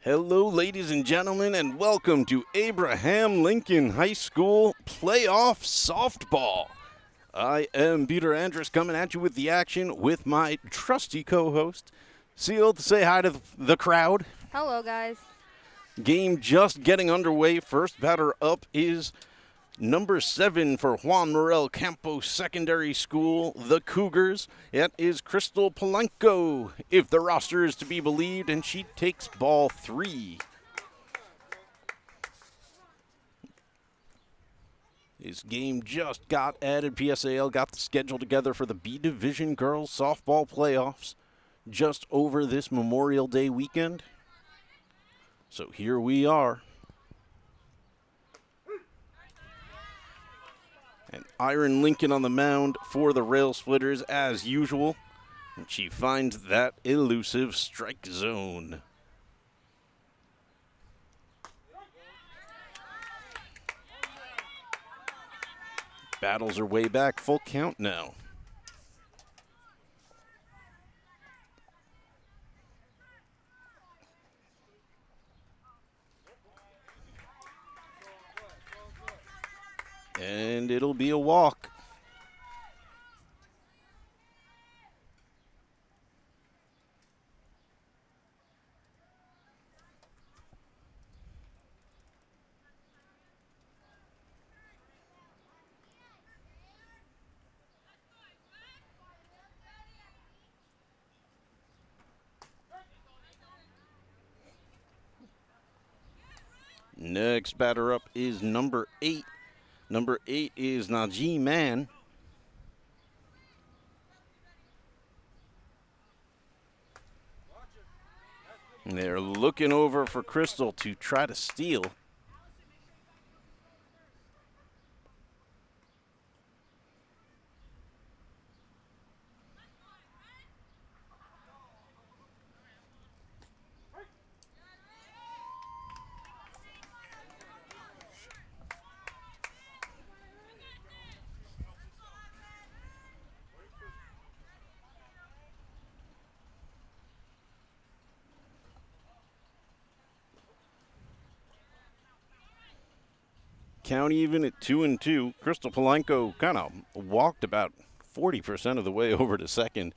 Hello, ladies and gentlemen, and welcome to Abraham Lincoln High School Playoff Softball. I am Peter Andrus coming at you with the action with my trusty co-host, Seal. Say hi to the crowd. Hello, guys. Game just getting underway. First batter up is number 7 for Juan Morel Campos Secondary School, the Cougars. It is Crystal Polanco, if the roster is to be believed, and she takes ball 3. This game just got added. PSAL got the schedule together for the B Division Girls Softball Playoffs just over this Memorial Day weekend. So here we are. And Iron Lincoln on the mound for the Railsplitters as usual. And she finds that elusive strike zone. Battles her way back, full count now. And it'll be a walk. Next batter up is number 8. Number 8 is Najee Mann. And they're looking over for Crystal to try to steal. Count even at 2-2. Crystal Polanco kind of walked about 40% of the way over to second,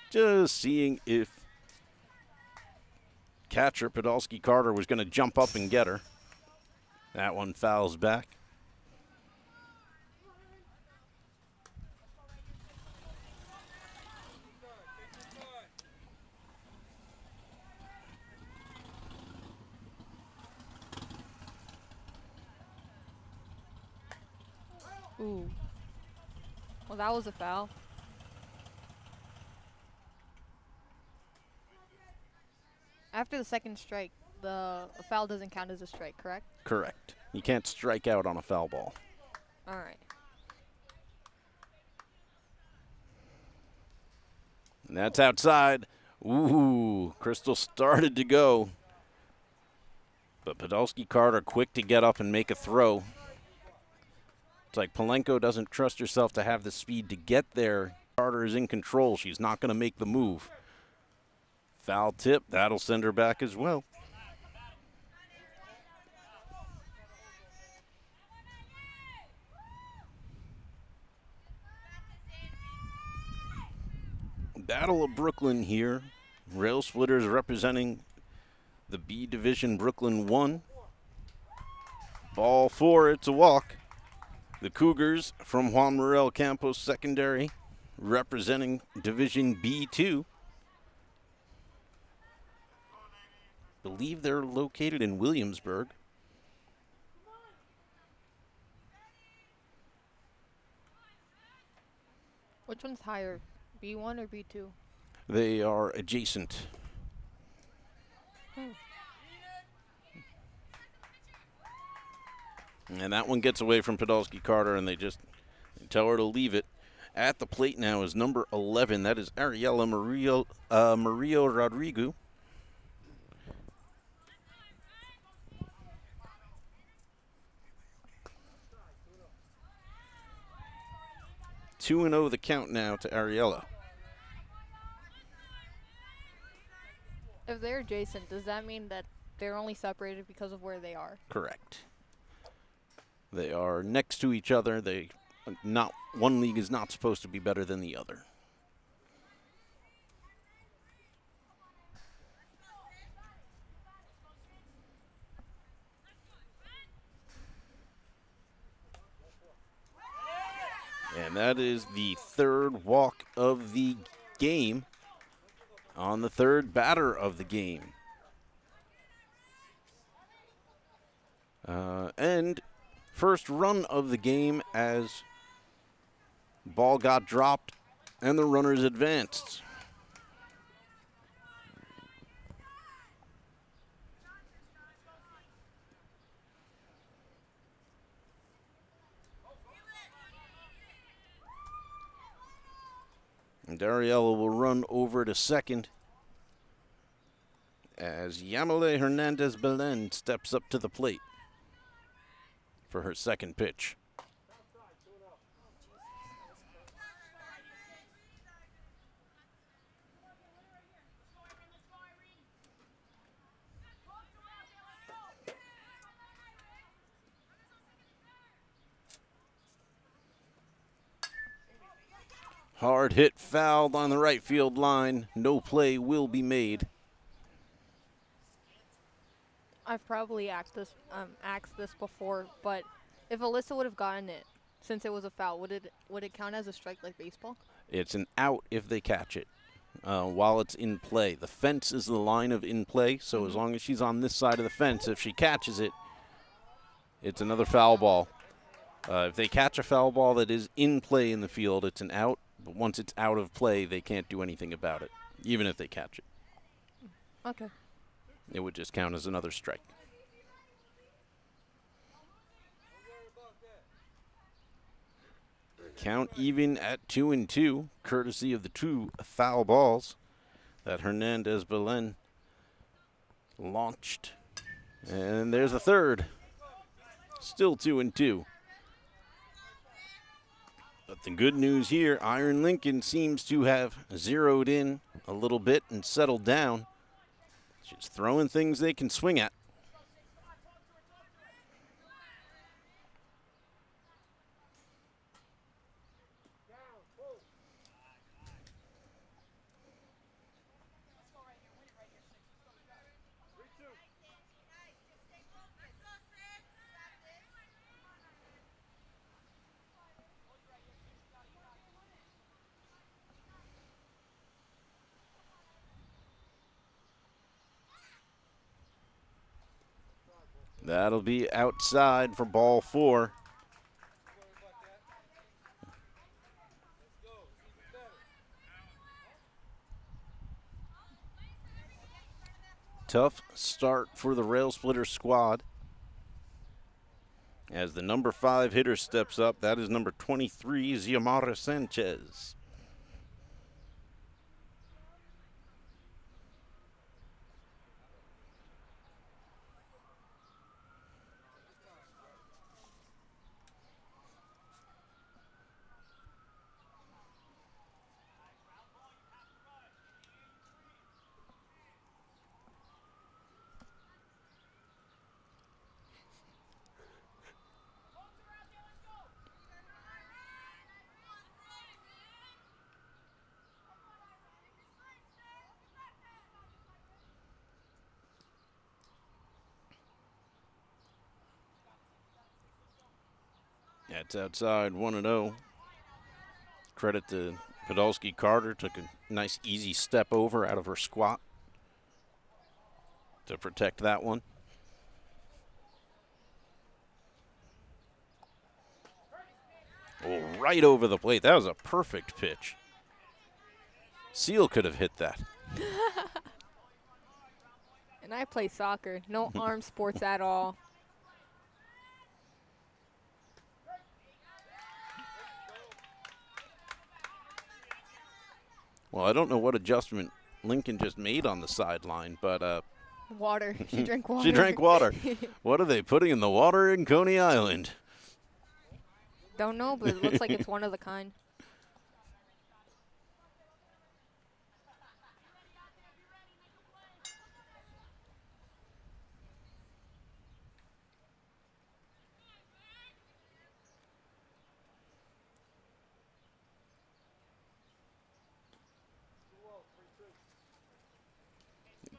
just seeing if catcher Podolsky Carter was going to jump up and get her. That one fouls back. Ooh. Well, that was a foul. After the second strike, the foul doesn't count as a strike, correct? Correct. You can't strike out on a foul ball. All right. And that's outside. Ooh, Crystal started to go. But Podolsky Carter quick to get up and make a throw. It's like Polanco doesn't trust herself to have the speed to get there. Carter is in control. She's not going to make the move. Foul tip. That'll send her back as well. Battle of Brooklyn here. Railsplitters representing the B Division Brooklyn 1. Ball 4. It's a walk. The Cougars from Juan Morel Campos Secondary representing Division B2. Believe they're located in Williamsburg. Which one's higher, B1 or B2? They are adjacent. And that one gets away from Podolsky Carter, and they tell her to leave it. At the plate now is number 11. That is Ariela Murillo Rodrigo. Two and 0 the count now to Ariela. If they're adjacent, does that mean that They're only separated because of where they are. Correct. They are next to each other. One league is not supposed to be better than the other. And that is the third walk of the game on the third batter of the game. And first run of the game as ball got dropped and the runners advanced. And Dariella will run over to second as Yamile Hernandez-Belen steps up to the plate for her second pitch. Hard hit fouled on the right field line. No play will be made. I've probably asked this before, but if Alyssa would have gotten it, since it was a foul, would it count as a strike like baseball? It's an out if they catch it while it's in play. The fence is the line of in play, so as long as she's on this side of the fence, if she catches it, it's another foul ball. If they catch a foul ball that is in play in the field, it's an out. But once it's out of play, they can't do anything about it, even if they catch it. Okay. It would just count as another strike. Count even at 2-2, courtesy of the two foul balls that Hernandez-Belen launched. And there's a third. Still 2-2. But the good news here, Iron Lincoln seems to have zeroed in a little bit and settled down. She's throwing things they can swing at. That'll be outside for ball 4. Tough start for the Railsplitters squad. As the number 5 hitter steps up, that is number 23, Xiomara Sanchez. That's outside 1-0. Credit to Podolsky Carter. Took a nice easy step over out of her squat to protect that one. Oh, right over the plate. That was a perfect pitch. Seal could have hit that. And I play soccer. No arm sports at all. Well, I don't know what adjustment Lincoln just made on the sideline, but Water. She drank water. she drank water. What are they putting in the water in Coney Island? Don't know, but it looks like it's one of the kind.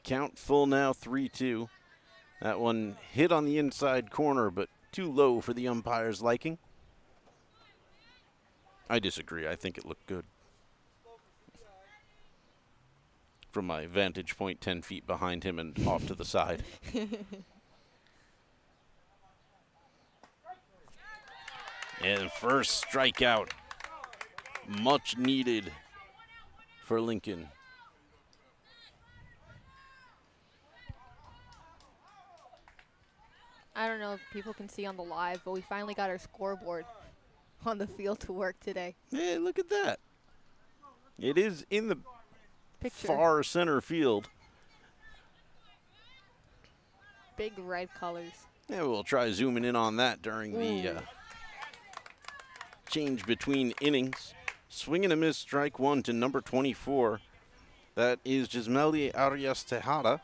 Count full now, 3-2. That one hit on the inside corner, but too low for the umpire's liking. I disagree. I think it looked good. From my vantage point 10 feet behind him and off to the side. And first strikeout. Much needed for Lincoln. I don't know if people can see on the live, but we finally got our scoreboard on the field to work today. Hey, look at that. It is in the Picture. far center field. Big red colors. Yeah, we'll try zooming in on that during the change between innings. Swing and a miss, strike one to number 24. That is Gismeli Arias Tejada.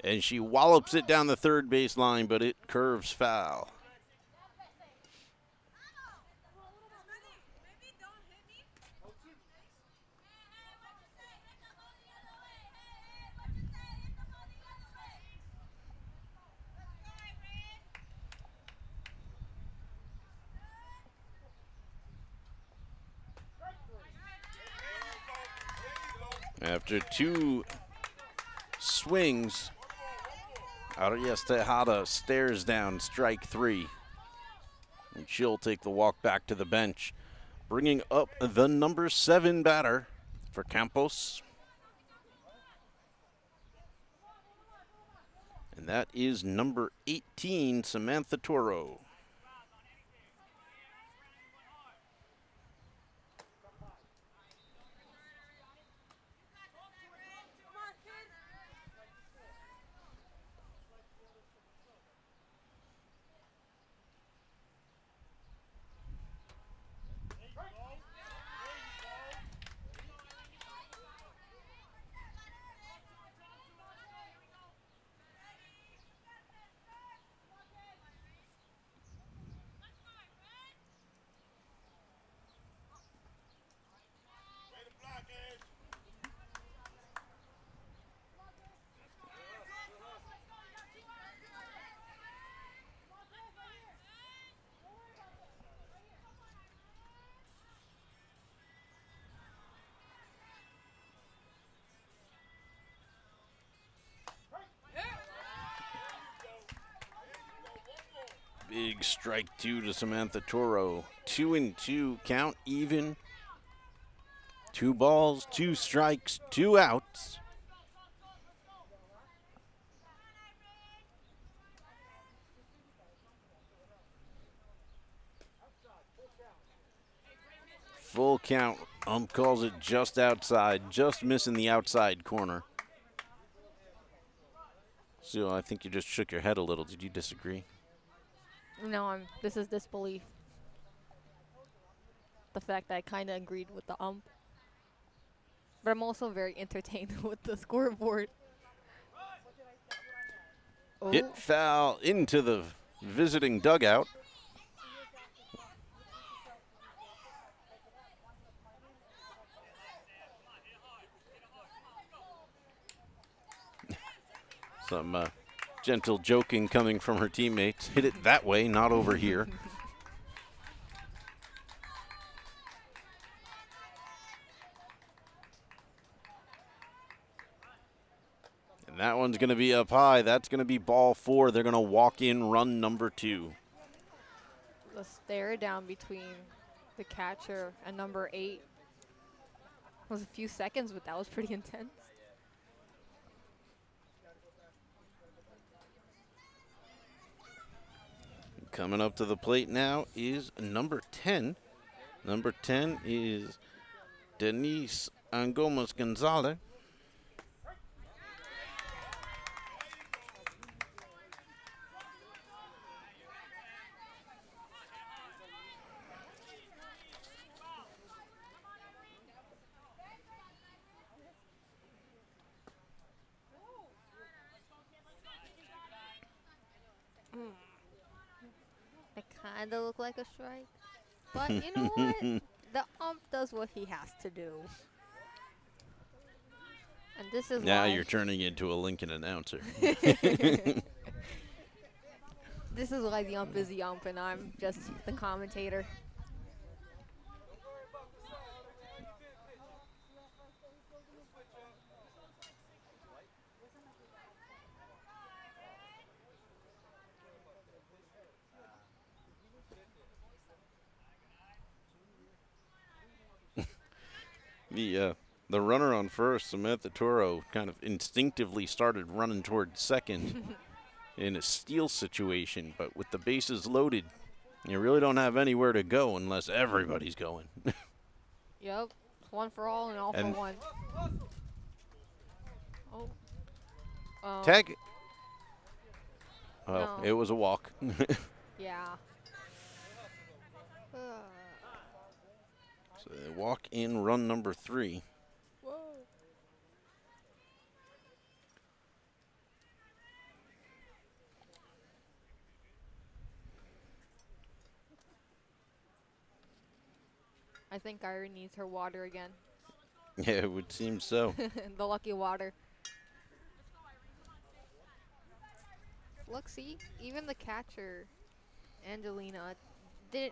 And she wallops it down the third base line, but it curves foul. After two swings, Arias Tejada stares down strike three. And she'll take the walk back to the bench, bringing up the number 7 batter for Campos. And that is number 18, Samantha Toro. Big strike two to Samantha Toro. 2-2 count, even. 2 balls, 2 strikes, 2 outs. Full count. Calls it just outside, just missing the outside corner. So I think you just shook your head a little. Did you disagree? No, this is disbelief. The fact that I kind of agreed with the ump. But I'm also very entertained with the scoreboard. Hit foul into the visiting dugout. Some gentle joking coming from her teammates. Hit it that way, not over here. And that one's going to be up high. That's going to be ball 4. They're going to walk in run number 2. The stare down between the catcher and number 8 was a few seconds, but that was pretty intense. Coming up to the plate now is number 10. Number 10 is Denise Angomez Gonzalez. It kind of looked like a strike. But you know what? The ump does what he has to do. And this is Now why you're turning into a Lincoln announcer. this is why the ump is the ump and I'm just the commentator. The runner on first, Samantha Toro, kind of instinctively started running toward second in a steal situation, but with the bases loaded, you really don't have anywhere to go unless everybody's going. Yep. One for all and all for one. Oh. Tag. Oh, No. it was a walk. Yeah. So they walk in run number 3. Whoa. I think Irie needs her water again. Yeah, it would seem so. The lucky water. Look, see, even the catcher, Angelina,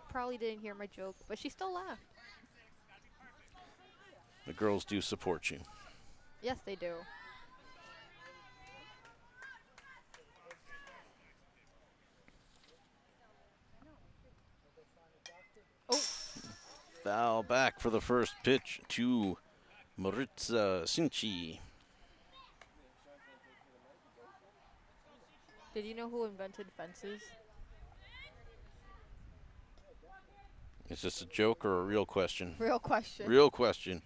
probably didn't hear my joke, but she still laughed. The girls do support you. Yes, they do. Oh. Foul back for the first pitch to Maritza Sinchi. Did you know who invented fences? Is this a joke or a real question? Real question. Real question.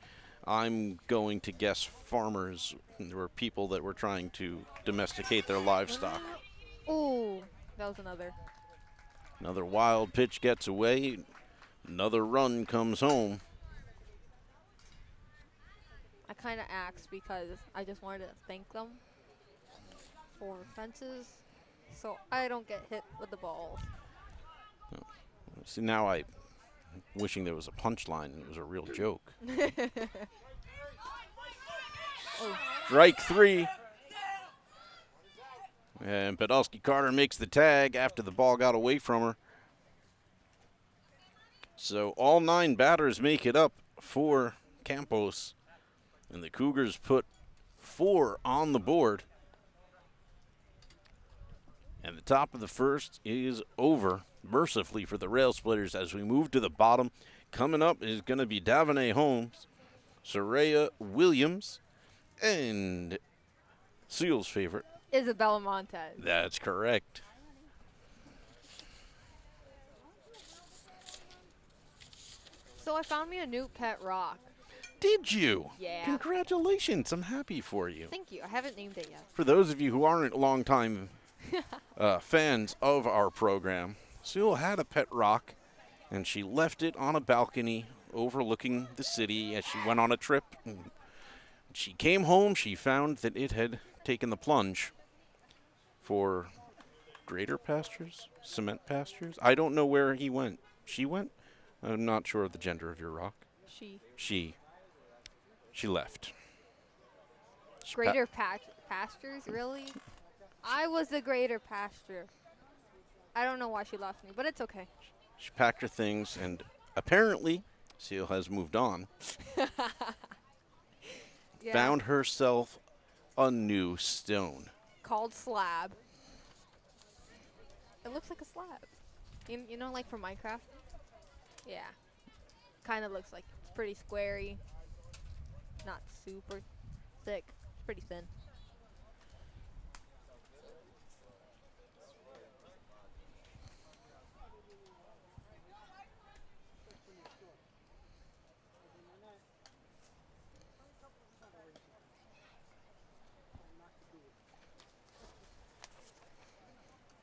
I'm going to guess farmers or people that were trying to domesticate their livestock. Ooh, that was another. Another wild pitch gets away. Another run comes home. I kind of asked because I just wanted to thank them for fences so I don't get hit with the balls. See, now I'm wishing there was a punchline and it was a real joke. Oh. Strike 3. And Podolsky Carter makes the tag after the ball got away from her. So all 9 batters make it up for Campos. And the Cougars put 4 on the board. And the top of the first is over, mercifully for the Railsplitters as we move to the bottom. Coming up is going to be Davonay Holmes, Soraya Williams, and Seal's favorite, Isabella Montez. That's correct. So I found me a new pet rock. Did you? Yeah. Congratulations. I'm happy for you. Thank you. I haven't named it yet. For those of you who aren't longtime fans of our program, Seal had a pet rock, and she left it on a balcony overlooking the city as she went on a trip. And she came home, she found that it had taken the plunge for greater pastures, cement pastures. I don't know where he went. She went? I'm not sure of the gender of your rock. She left. Greater pastures, really? I was the greater pasture. I don't know why she left me, but it's okay. She packed her things, and apparently, Seal has moved on. Yeah. Found herself a new stone. Called slab. It looks like a slab. You know, like from Minecraft? Yeah. Kind of looks like it's pretty squarey. Not super thick. It's pretty thin.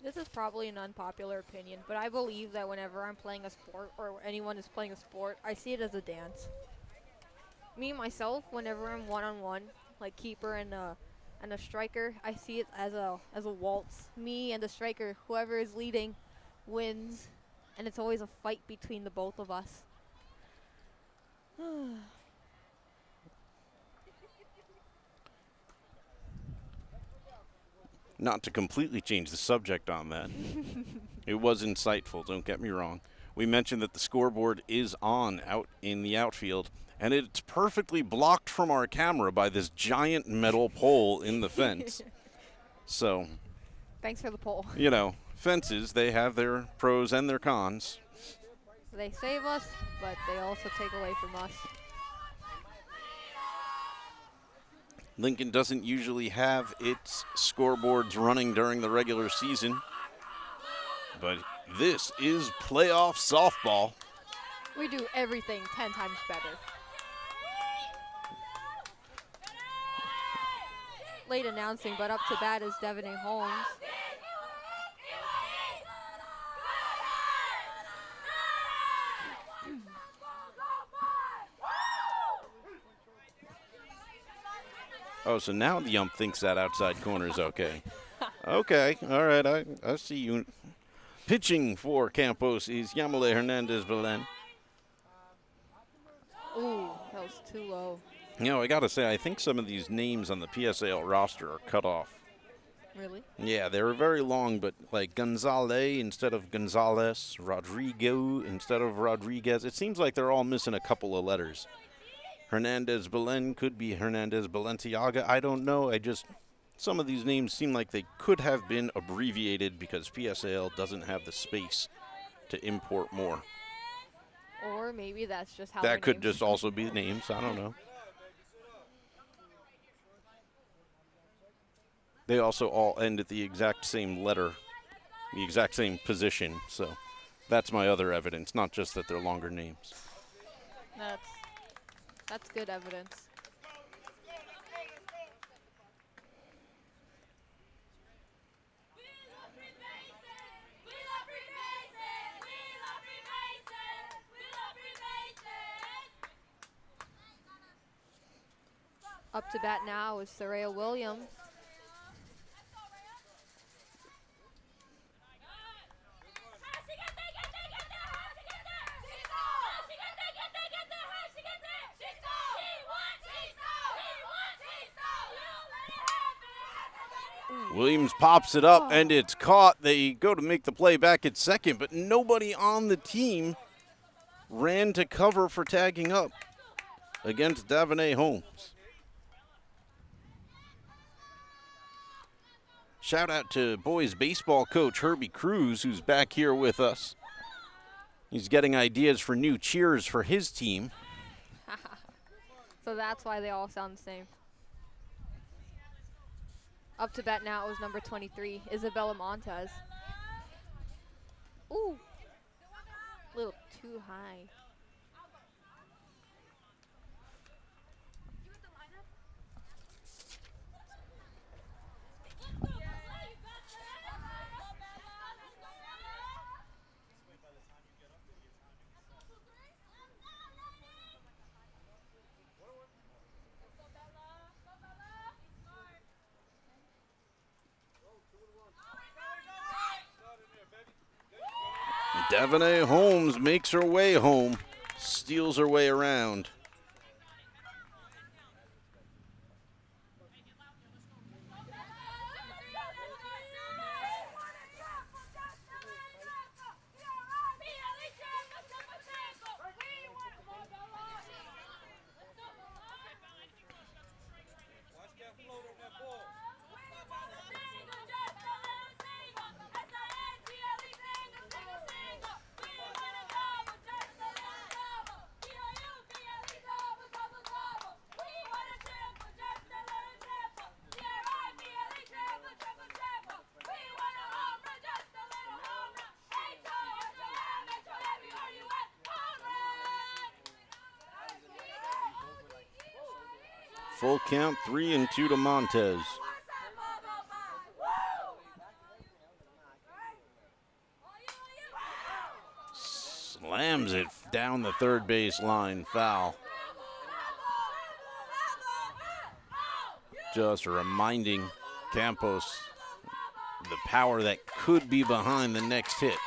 This is probably an unpopular opinion, but I believe that whenever I'm playing a sport or anyone is playing a sport, I see it as a dance. Me, myself, whenever I'm one-on-one, like keeper and a striker, I see it as a waltz. Me and the striker, whoever is leading, wins, and it's always a fight between the both of us. Not to completely change the subject on that. It was insightful, don't get me wrong. We mentioned that the scoreboard is on out in the outfield, and it's perfectly blocked from our camera by this giant metal pole in the fence. So, Thanks for the poll. you know, fences, they have their pros and their cons. They save us, but they also take away from us. Lincoln doesn't usually have its scoreboards running during the regular season, but this is playoff softball. We do everything 10 times better. Late announcing, but up to bat is Devin A. Holmes. Oh, so now the ump thinks that outside corner is okay. Okay, all right, I see you. Pitching for Campos is Yamile Hernandez-Belen. Ooh, that was too low. You know, I got to say, I think some of these names on the PSAL roster are cut off. Really? Yeah, they were very long, but like Gonzalez instead of Gonzalez, Rodrigo instead of Rodriguez. It seems like they're all missing a couple of letters. Hernandez-Belen could be Hernandez-Balenciaga. I don't know. Some of these names seem like they could have been abbreviated because PSAL doesn't have the space to import more. Or maybe that's just how That their could names- just also be names. I don't know. They also all end at the exact same letter, the exact same position. So that's my other evidence, not just that they're longer names. That's good evidence. Up to bat now is Soraya Williams. Williams pops it up, and it's caught. They go to make the play back at second, but nobody on the team ran to cover for tagging up against Davine Holmes. Shout out to boys baseball coach Herbie Cruz, who's back here with us. He's getting ideas for new cheers for his team. So that's why they all sound the same. Up to bat now is number 23, Isabella Montez. Ooh, a little too high. Davine Holmes makes her way home, steals her way around. Full count, 3-2 to Montez. Slams it down the third base line, foul. Just reminding Campos the power that could be behind the next hit.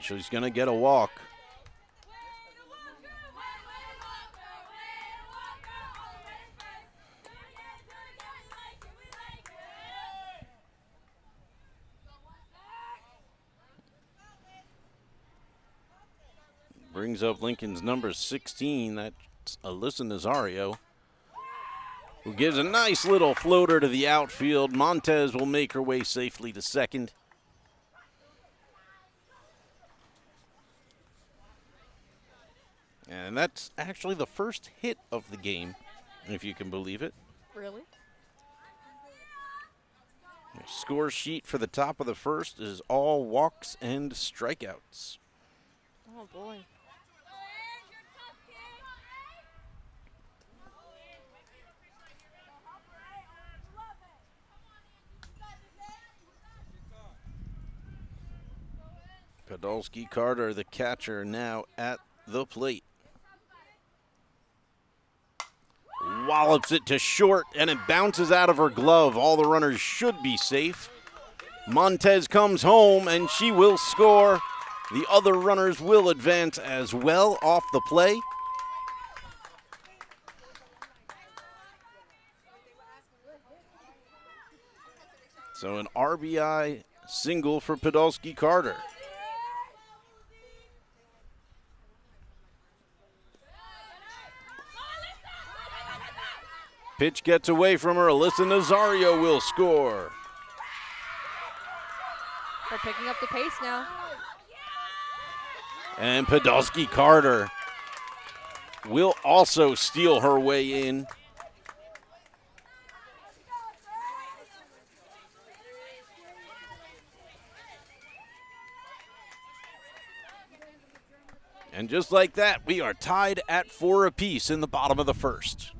she's going to get a walk. Brings up Lincoln's number 16. That's Alyssa Nazario, who gives a nice little floater to the outfield. Montez will make her way safely to second. And that's actually the first hit of the game, if you can believe it. Really? The score sheet for the top of the first is all walks and strikeouts. Oh, boy. Podolski Carter, the catcher, now at the plate. Wallops it to short, and it bounces out of her glove. All the runners should be safe. Montez comes home, and she will score. The other runners will advance as well off the play. So an RBI single for Podolski Carter. Pitch gets away from her. Alyssa Nazario will score. They're picking up the pace now. And Podolski Carter will also steal her way in. And just like that, we are tied at 4 apiece in the bottom of the first.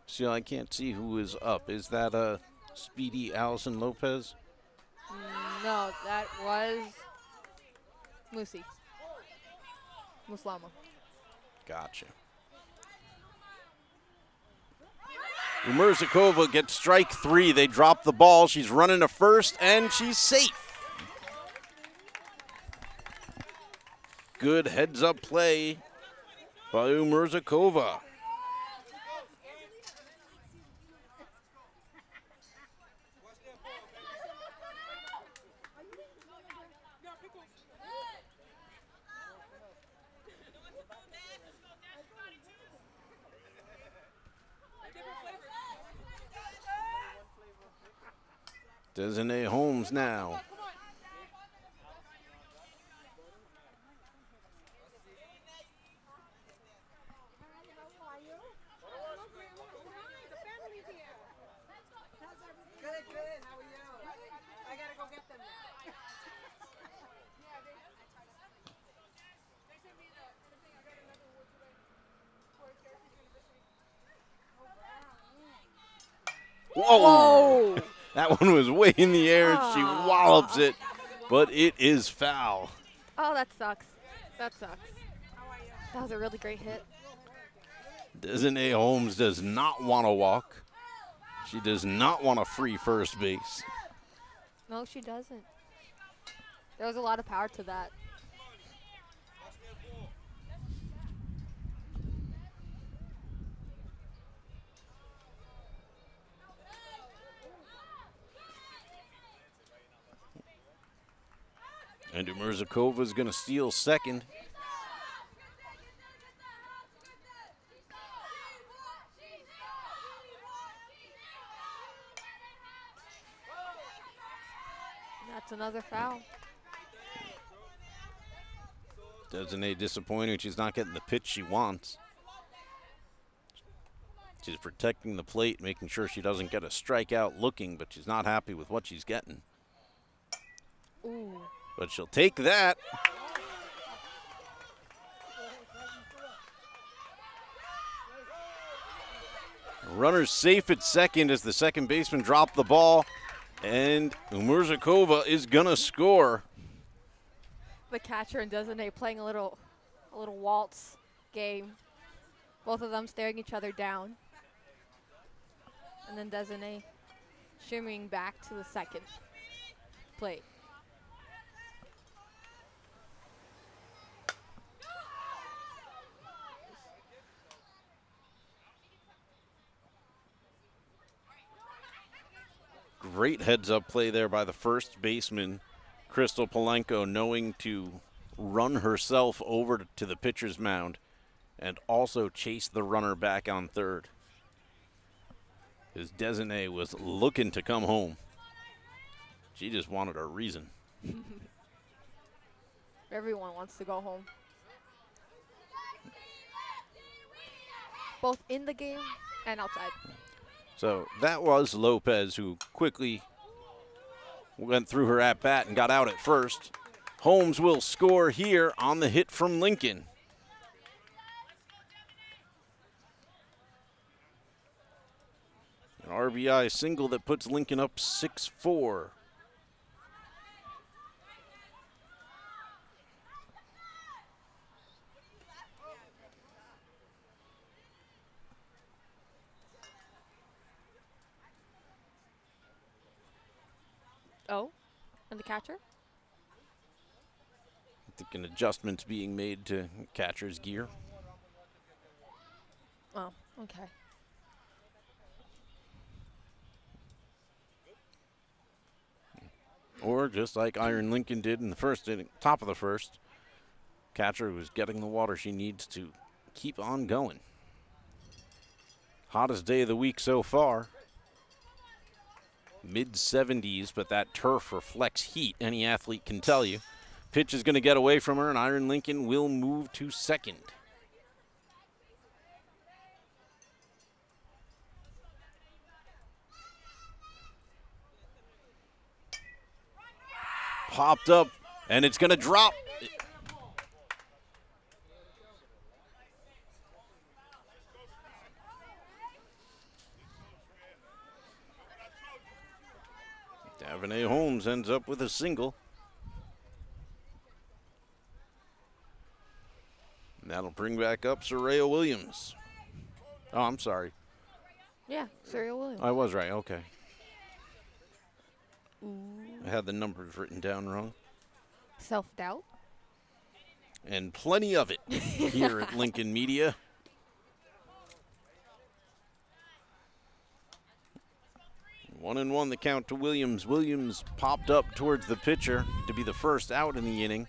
See, I can't see who is up. Is that Speedy Allison Lopez? No, that was Musi. Muslama. Gotcha. Umerzakova gets strike 3. They drop the ball. She's running to first, and she's safe. Good heads-up play by Umerzakova. Desiree Holmes now. Whoa! That one was way in the air. She wallops it, but it is foul. Oh, that sucks. That sucks. That was a really great hit. Desiree Holmes does not want to walk. She does not want a free first base. No, she doesn't. There was a lot of power to that. And Umerzakova is going to steal second. That's another foul. Desiree disappointed. She's not getting the pitch she wants. She's protecting the plate, making sure she doesn't get a strikeout looking, but she's not happy with what she's getting. Ooh. But she'll take that. Runner's safe at second as the second baseman dropped the ball. And Umurzakova is going to score. The catcher and Designate playing a little waltz game. Both of them staring each other down. And then Designate shimmying back to the second plate. Great heads-up play there by the first baseman, Crystal Polenko, knowing to run herself over to the pitcher's mound and also chase the runner back on third. His Designate was looking to come home. She just wanted a reason. Everyone wants to go home. Both in the game and outside. So that was Lopez, who quickly went through her at-bat and got out at first. Holmes will score here on the hit from Lincoln. An RBI single that puts Lincoln up 6-4. Oh, and the catcher? I think an adjustment's being made to catcher's gear. Oh, okay. Or just like Iron Lincoln did in the first inning, top of the first, catcher was getting the water she needs to keep on going. Hottest day of the week so far. Mid-70s, but that turf reflects heat, any athlete can tell you. Pitch is going to get away from her, and Iron Lincoln will move to second. Popped up, and it's going to drop. Davonay Holmes ends up with a single. And that'll bring back up Soraya Williams. Oh, I'm sorry. Yeah, Soraya Williams. I was right, okay. Ooh. I had the numbers written down wrong. Self-doubt? And plenty of it here at Lincoln Media. One and one the count to Williams. Williams popped up towards the pitcher to be the first out in the inning.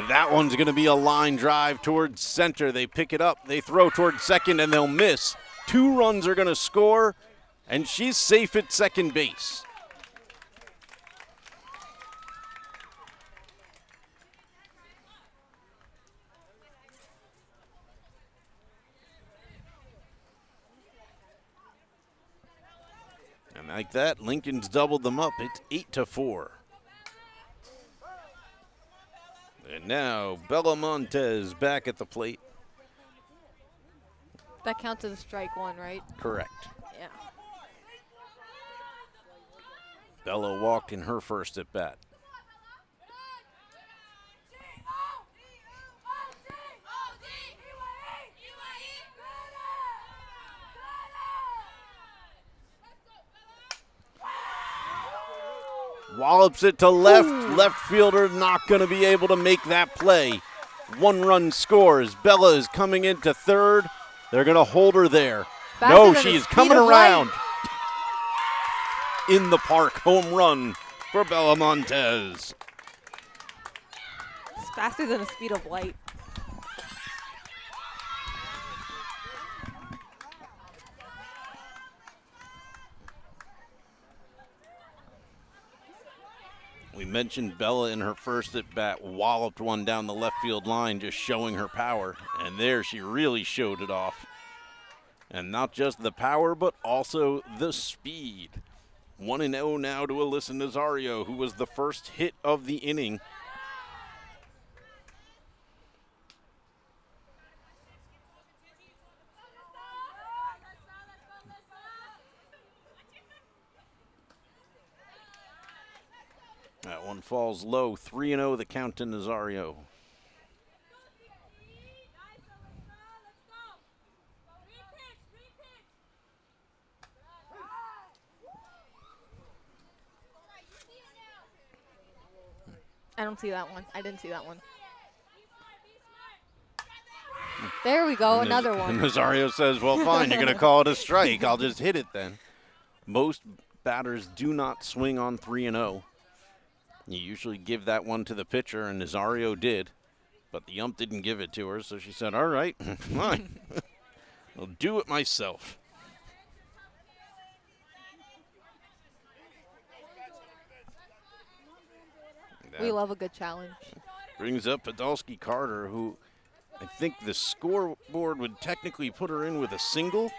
That one's going to be a line drive towards center. They pick it up, they throw towards second, and they'll miss. 2 runs are going to score, and she's safe at second base. And like that, Lincoln's doubled them up. It's 8-4. And now Bella Montez back at the plate. That counts as a strike one, right? Correct. Yeah. Bella walked in her first at bat. Wallops it to left. Ooh. Left fielder not going to be able to make that play. 1 run scores. Bella is coming into third. They're going to hold her there. Faster No, than she the is speed coming of around. light. In the park, home run for Bella Montez. It's faster than the speed of light. We mentioned Bella in her first at bat walloped one down the left field line, just showing her power. And there she really showed it off. And not just the power, but also the speed. 1-0 now to Alyssa Nazario, who was the first hit of the inning. That one falls low. 3-0 the count to Nazario. I don't see that one. I didn't see that one. There we go, another one. Nazario says, well, fine, you're going to call it a strike. I'll just hit it then. Most batters do not swing on 3-0. You usually give that one to the pitcher, and Nazario did. But the ump didn't give it to her, so she said, all right, fine. I'll do it myself. We love a good challenge. Brings up Podolsky Carter, who I think the scoreboard would technically put her in with a single,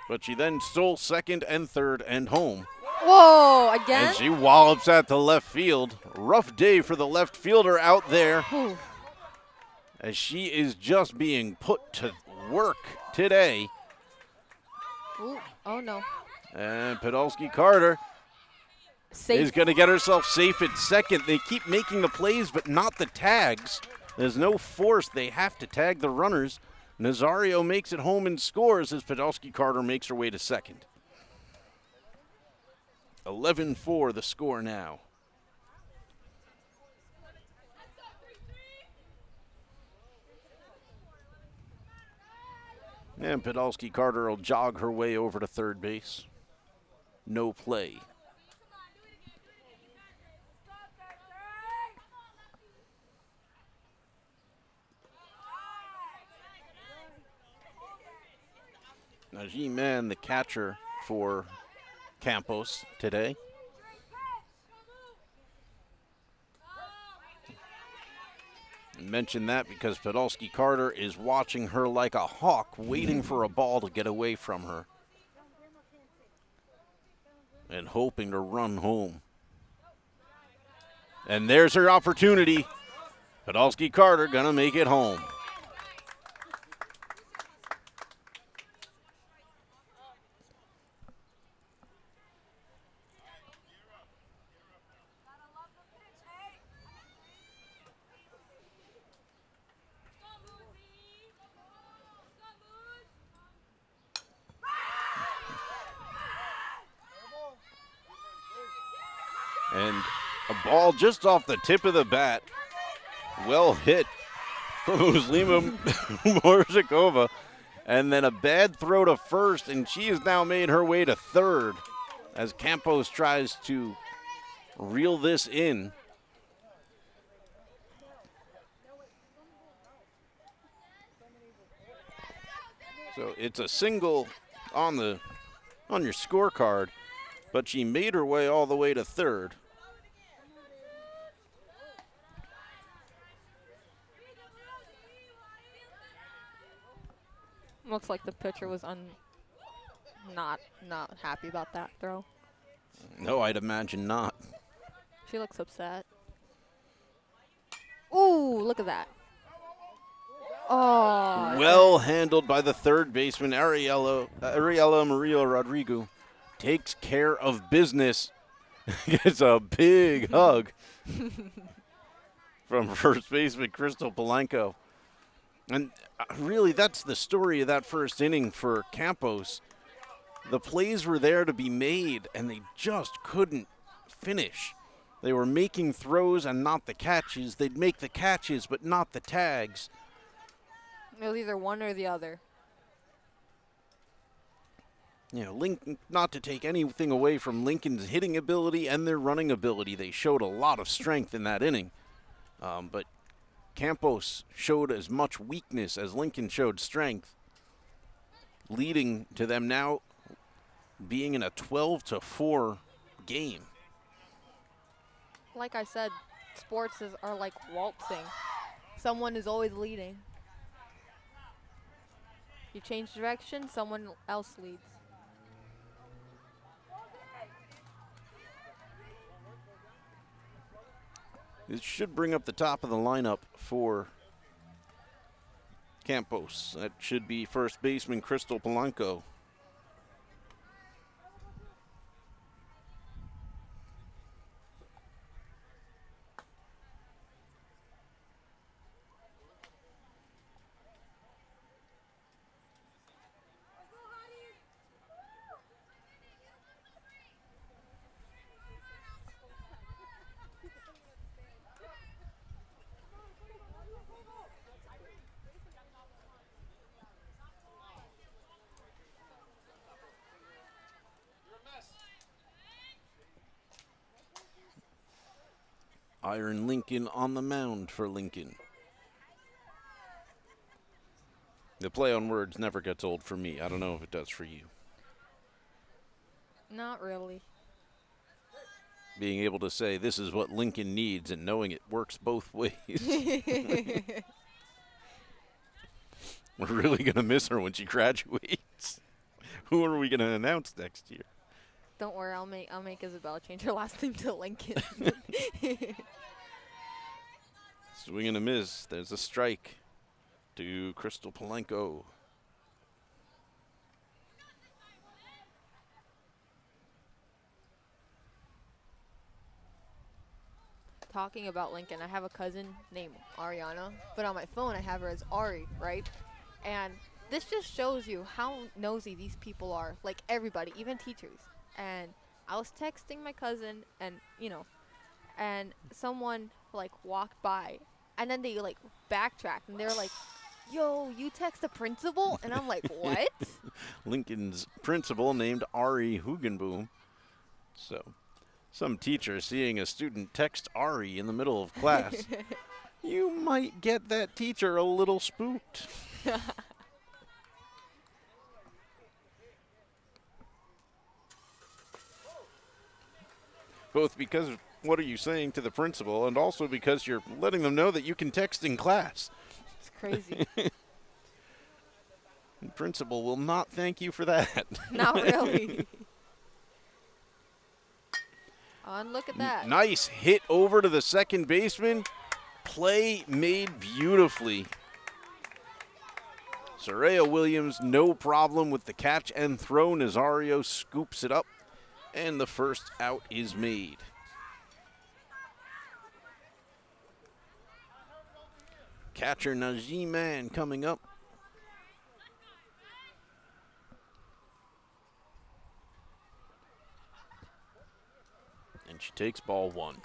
but she then stole second and third and home. Whoa, again? And she wallops at the left field. Rough day for the left fielder out there, as she is just being put to work today. Ooh, oh no. And Podolsky Carter is going to get herself safe at second. They keep making the plays, but not the tags. There's no force. They have to tag the runners. Nazario makes it home and scores as Podolsky Carter makes her way to second. 11-4 the score now. And Podolsky Carter will jog her way over to third base. No play. Najee Mann, the catcher for Campos today. I mentioned that because Podolsky Carter is watching her like a hawk, waiting for a ball to get away from her and hoping to run home. And there's her opportunity. Podolsky Carter gonna make it home. And a ball just off the tip of the bat. Well hit from Uzlima Morzakova. And then a bad throw to first, and she has now made her way to third as Campos tries to reel this in. So it's a single on your scorecard, but she made her way all the way to third. Looks like the pitcher was not happy about that throw. No, I'd imagine not. She looks upset. Ooh, look at that. Oh. Well handled by the third baseman, Ariella Maria Rodrigo. Takes care of business. Gets a big hug from first baseman Crystal Polanco. And really, that's the story of that first inning for Campos. The plays were there to be made, and they just couldn't finish. They were making throws and not the catches. They'd make the catches, but not the tags. It was either one or the other. You know, Lincoln, not to take anything away from Lincoln's hitting ability and their running ability. They showed a lot of strength in that inning. But Campos showed as much weakness as Lincoln showed strength, leading to them now being in a 12-4 game. Like I said, sports are like waltzing. Someone is always leading. You change direction, someone else leads. This should bring up the top of the lineup for Campos. That should be first baseman Crystal Polanco. Iron Lincoln on the mound for Lincoln. The play on words never gets old for me. I don't know if it does for you. Not really. Being able to say this is what Lincoln needs and knowing it works both ways. We're really going to miss her when she graduates. Who are we going to announce next year? Don't worry, I'll make Isabel change her last name to Lincoln. Swing and a miss. There's a strike to Crystal Polanco. Talking about Lincoln, I have a cousin named Ariana, but on my phone I have her as Ari, right? And this just shows you how nosy these people are, like everybody, even teachers. And I was texting my cousin, and and someone like walked by, and then they like backtracked, and they're like, "Yo, you text the principal?" And I'm like, "What?" Lincoln's principal named Ari Hugenboom. So, some teacher seeing a student text Ari in the middle of class, you might get that teacher a little spooked. Both because of what are you saying to the principal, and also because you're letting them know that you can text in class. It's crazy. The principal will not thank you for that. Not really. And look at that. Nice hit over to the second baseman. Play made beautifully. Soraya Williams, no problem with the catch and throw. Nazario scoops it up, and the first out is made. Catcher Najee Mann coming up. And she takes ball one.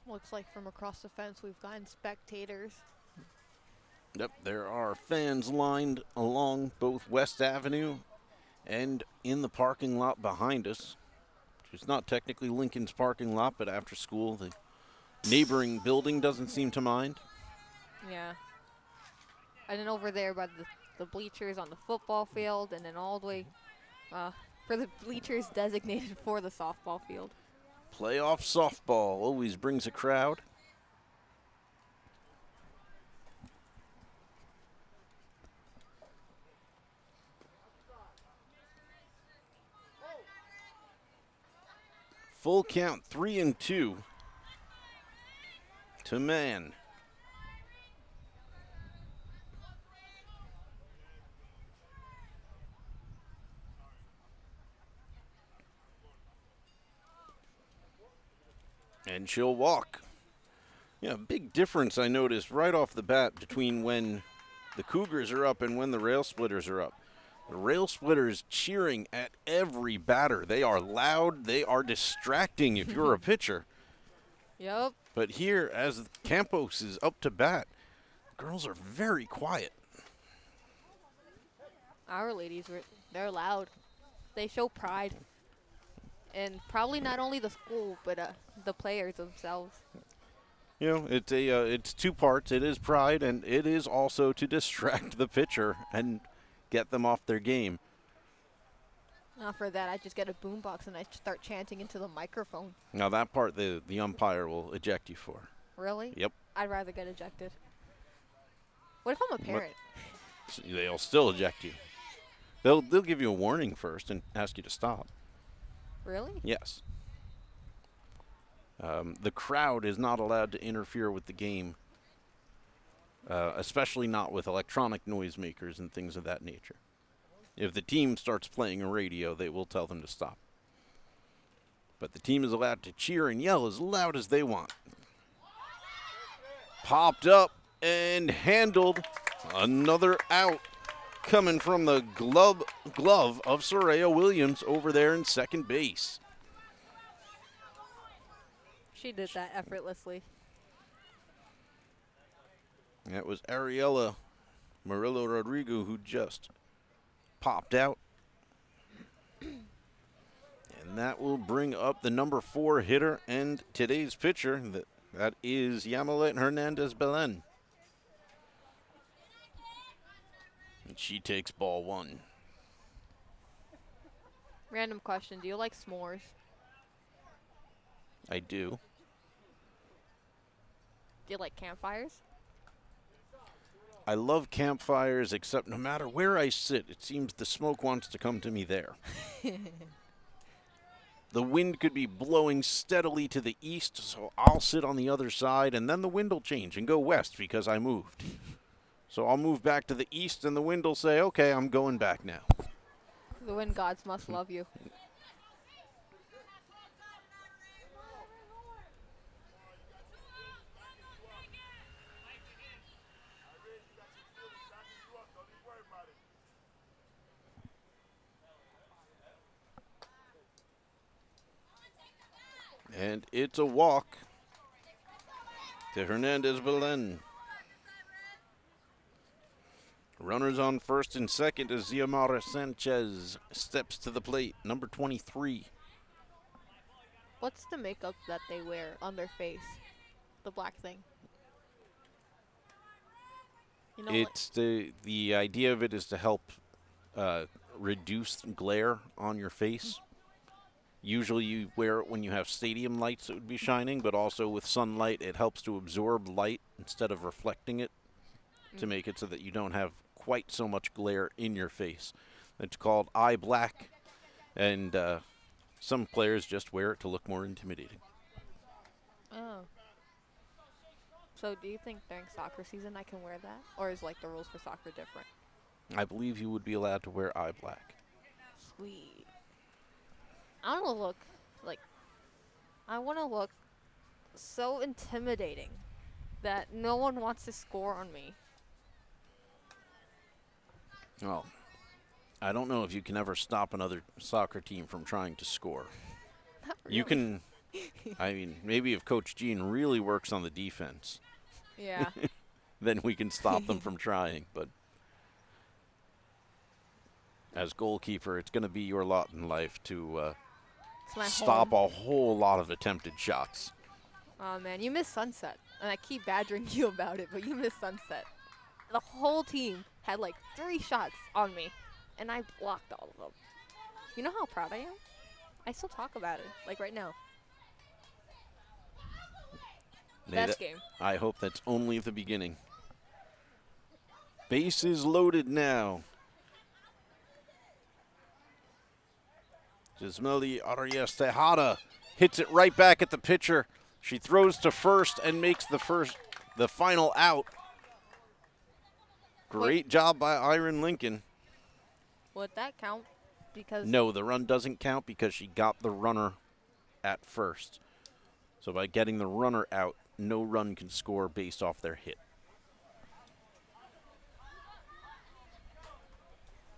Looks like from across the fence we've gotten spectators. Yep, there are fans lined along both West Avenue and in the parking lot behind us. It's not technically Lincoln's parking lot, but after school, the neighboring building doesn't seem to mind. Yeah. And then over there by the bleachers on the football field, and then all the way for the bleachers designated for the softball field. Playoff softball always brings a crowd. Full count, 3-2 to Mann. And she'll walk. Yeah, big difference I noticed right off the bat between when the Cougars are up and when the Railsplitters are up. The Railsplitters cheering at every batter. They are loud. They are distracting if you're a pitcher. Yep. But here, as Campos is up to bat, the girls are very quiet. Our ladies, they're loud. They show pride. And probably not only the school, but the players themselves. You know, it's two parts. It is pride, and it is also to distract the pitcher and get them off their game. Not for that, I just get a boombox and I start chanting into the microphone. Now that part, the umpire will eject you for. Really? Yep. I'd rather get ejected. What if I'm a parent? They'll still eject you. They'll give you a warning first and ask you to stop. Really? Yes. The crowd is not allowed to interfere with the game, especially not with electronic noisemakers and things of that nature. If the team starts playing a radio, they will tell them to stop. But the team is allowed to cheer and yell as loud as they want. Popped up and handled. Another out coming from the glove of Soraya Williams over there in second base. She did that effortlessly. That was Ariella Murillo Rodrigo who just popped out. And that will bring up the number 4 hitter and today's pitcher. That is Yamilet Hernandez Belen. And she takes ball 1. Random question. Do you like s'mores? I do. Do you like campfires? I love campfires, except no matter where I sit, it seems the smoke wants to come to me there. The wind could be blowing steadily to the east, so I'll sit on the other side, and then the wind will change and go west because I moved. So I'll move back to the east, and the wind will say, okay, I'm going back now. The wind gods must love you. And it's a walk to Hernandez Belen. Runners on first and second as Xiomara Sanchez steps to the plate, number 23. What's the makeup that they wear on their face? The black thing. You know, It's the idea of it is to help reduce glare on your face. Usually you wear it when you have stadium lights that would be shining, but also with sunlight it helps to absorb light instead of reflecting it to make it so that you don't have quite so much glare in your face. It's called eye black, and some players just wear it to look more intimidating. Oh. So do you think during soccer season I can wear that? Or is like the rules for soccer different? I believe you would be allowed to wear eye black. Sweet. I want to look so intimidating that no one wants to score on me. Well, I don't know if you can ever stop another soccer team from trying to score. Not You really. can, I mean, maybe if Coach Gene really works on the defense, Yeah. then we can stop them from trying. But as goalkeeper, it's going to be your lot in life to It's my stop home. a whole lot of attempted shots. Oh man, you missed Sunset. And I keep badgering you about it, but you missed Sunset. The whole team had like 3 shots on me, and I blocked all of them. You know how proud I am? I still talk about it, like right now. Best game. I hope that's only the beginning. Bases loaded now. Gismeli Arias Tejada hits it right back at the pitcher. She throws to first and makes the final out. Great job by Iron Lincoln. Would that count? Because No, the run doesn't count because she got the runner at first. So by getting the runner out, no run can score based off their hit.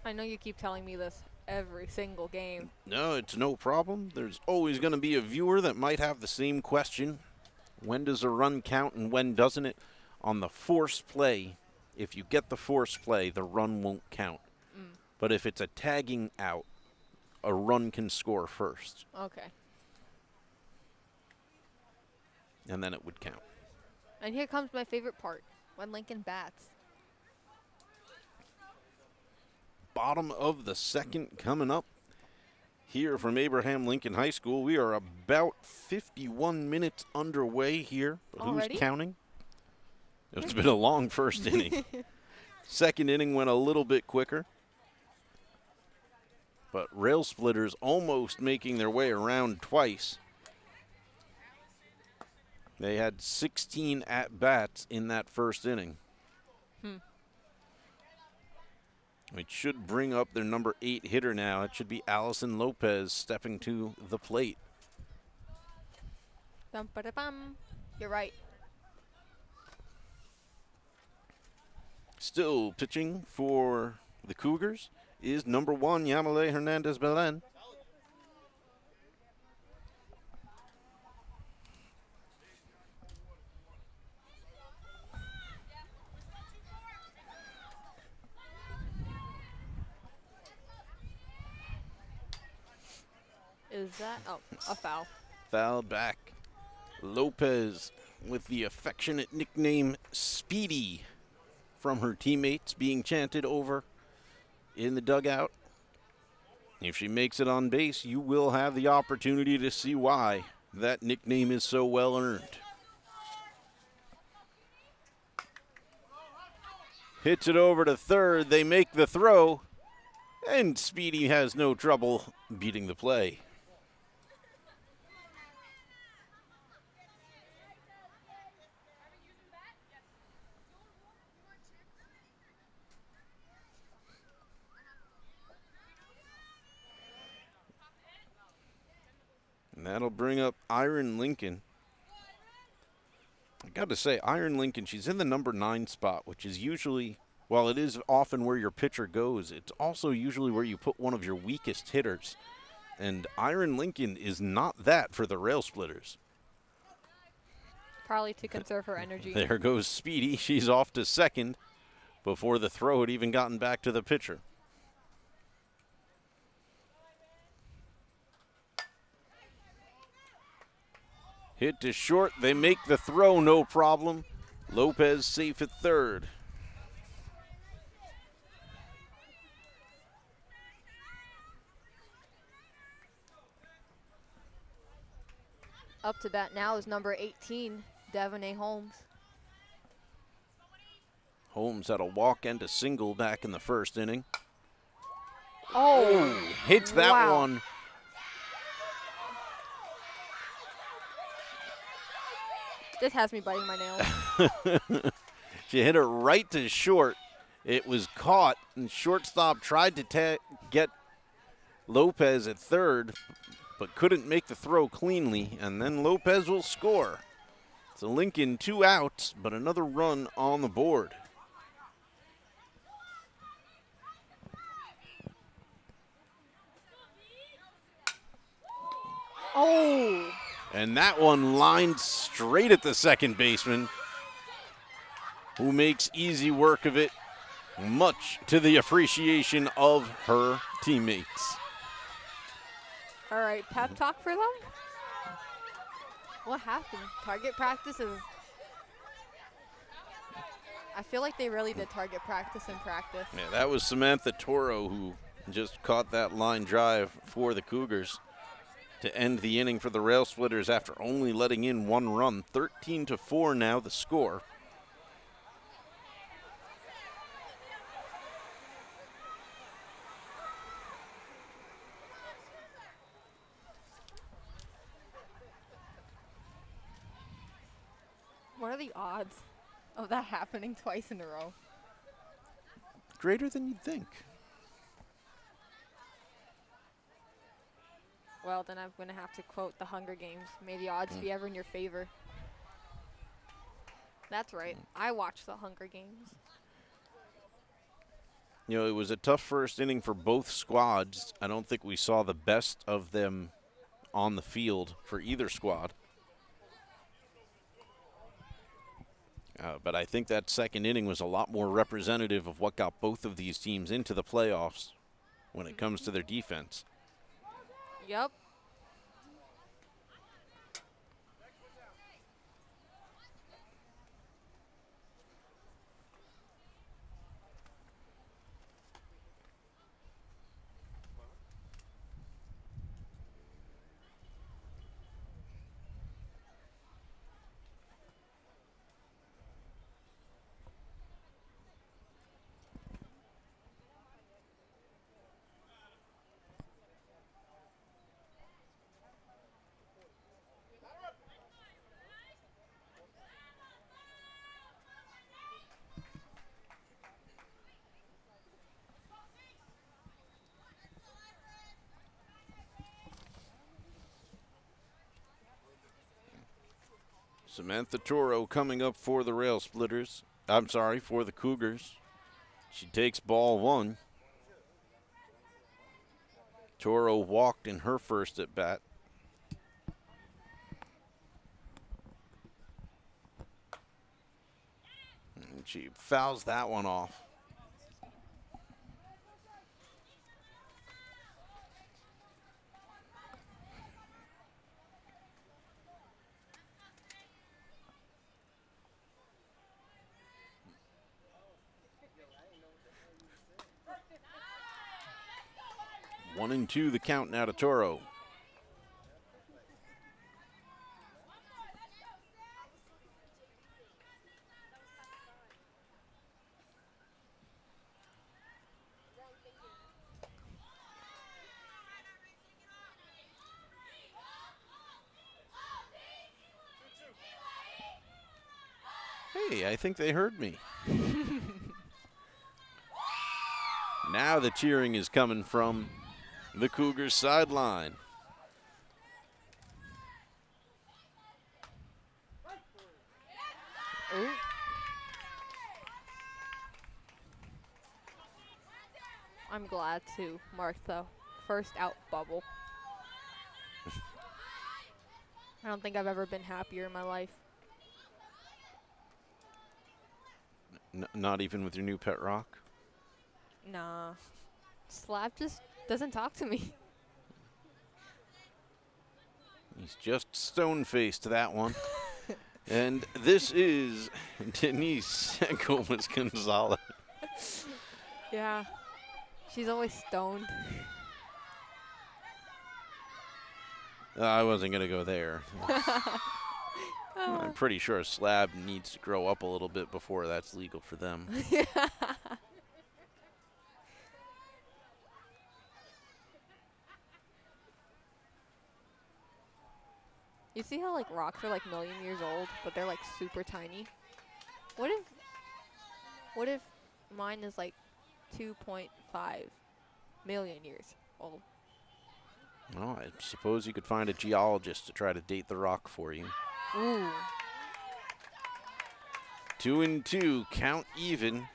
I know you keep telling me this every single game. No, it's no problem. There's always going to be a viewer that might have the same question. When does a run count and when doesn't it? On the force play, if you get the force play, the run won't count. But if it's a tagging out, a run can score first, Okay. and then it would count. And here comes my favorite part, when Lincoln bats. Bottom of the second coming up here from Abraham Lincoln High School. We are about 51 minutes underway here. But Already? who's counting? It's been a long first inning. Second inning went a little bit quicker. But Railsplitters almost making their way around twice. They had 16 at-bats in that first inning. It should bring up their number 8 hitter now. It should be Allison Lopez stepping to the plate. Bum, ba, da, bum. You're right. Still pitching for the Cougars is number 1, Yamile Hernandez-Belen. Is that? Oh, a foul. Foul back. Lopez with the affectionate nickname Speedy from her teammates being chanted over in the dugout. If she makes it on base, you will have the opportunity to see why that nickname is so well earned. Hits it over to third. They make the throw, and Speedy has no trouble beating the play. And that'll bring up Iron Lincoln. I got to say, Iron Lincoln, she's in the number 9 spot, which is usually, while it is often where your pitcher goes, it's also usually where you put one of your weakest hitters. And Iron Lincoln is not that for the Railsplitters. Probably to conserve her energy. There goes Speedy. She's off to second before the throw had even gotten back to the pitcher. Hit to short. They make the throw, no problem. Lopez safe at third. Up to bat now is number 18, Devonay Holmes. Holmes had a walk and a single back in the first inning. Oh, Hits that wow. one. This has me biting my nails. She hit it right to short. It was caught, and shortstop tried to get Lopez at third, but couldn't make the throw cleanly, and then Lopez will score. So Lincoln 2 outs, but another run on the board. Oh, And that one lined straight at the second baseman, who makes easy work of it, much to the appreciation of her teammates. all right. Pep talk for them? What happened? Target practice is... I feel like they really did target practice in practice. Yeah, that was Samantha Toro who just caught that line drive for the Cougars to end the inning for the Railsplitters after only letting in 1 run. 13-4 now the score. What are the odds of that happening twice in a row? Greater than you'd think. Well, then I'm going to have to quote the Hunger Games. May the odds be ever in your favor. That's right. I watched the Hunger Games. You know, it was a tough first inning for both squads. I don't think we saw the best of them on the field for either squad. But I think that second inning was a lot more representative of what got both of these teams into the playoffs when it comes to their defense. Yep. Samantha Toro coming up for the Railsplitters. I'm sorry, for the Cougars. She takes ball 1. Toro walked in her first at bat. And she fouls that one off. One and two, the count now to Toro. Hey, I think they heard me. Now the cheering is coming from the Cougars sideline. Ooh. I'm glad to mark the first out bubble. I don't think I've ever been happier in my life. Not even with your new pet rock? Nah. Slab just doesn't talk to me. He's just stone-faced to that one. And this is Denise Gomez-Gonzalez. Yeah. She's always stoned. I wasn't going to go there. I'm pretty sure a slab needs to grow up a little bit before that's legal for them. You see how like rocks are like a million years old, but they're like super tiny? What if mine is like 2.5 million years old? Well, I suppose you could find a geologist to try to date the rock for you. Ooh. 2 and 2, count even.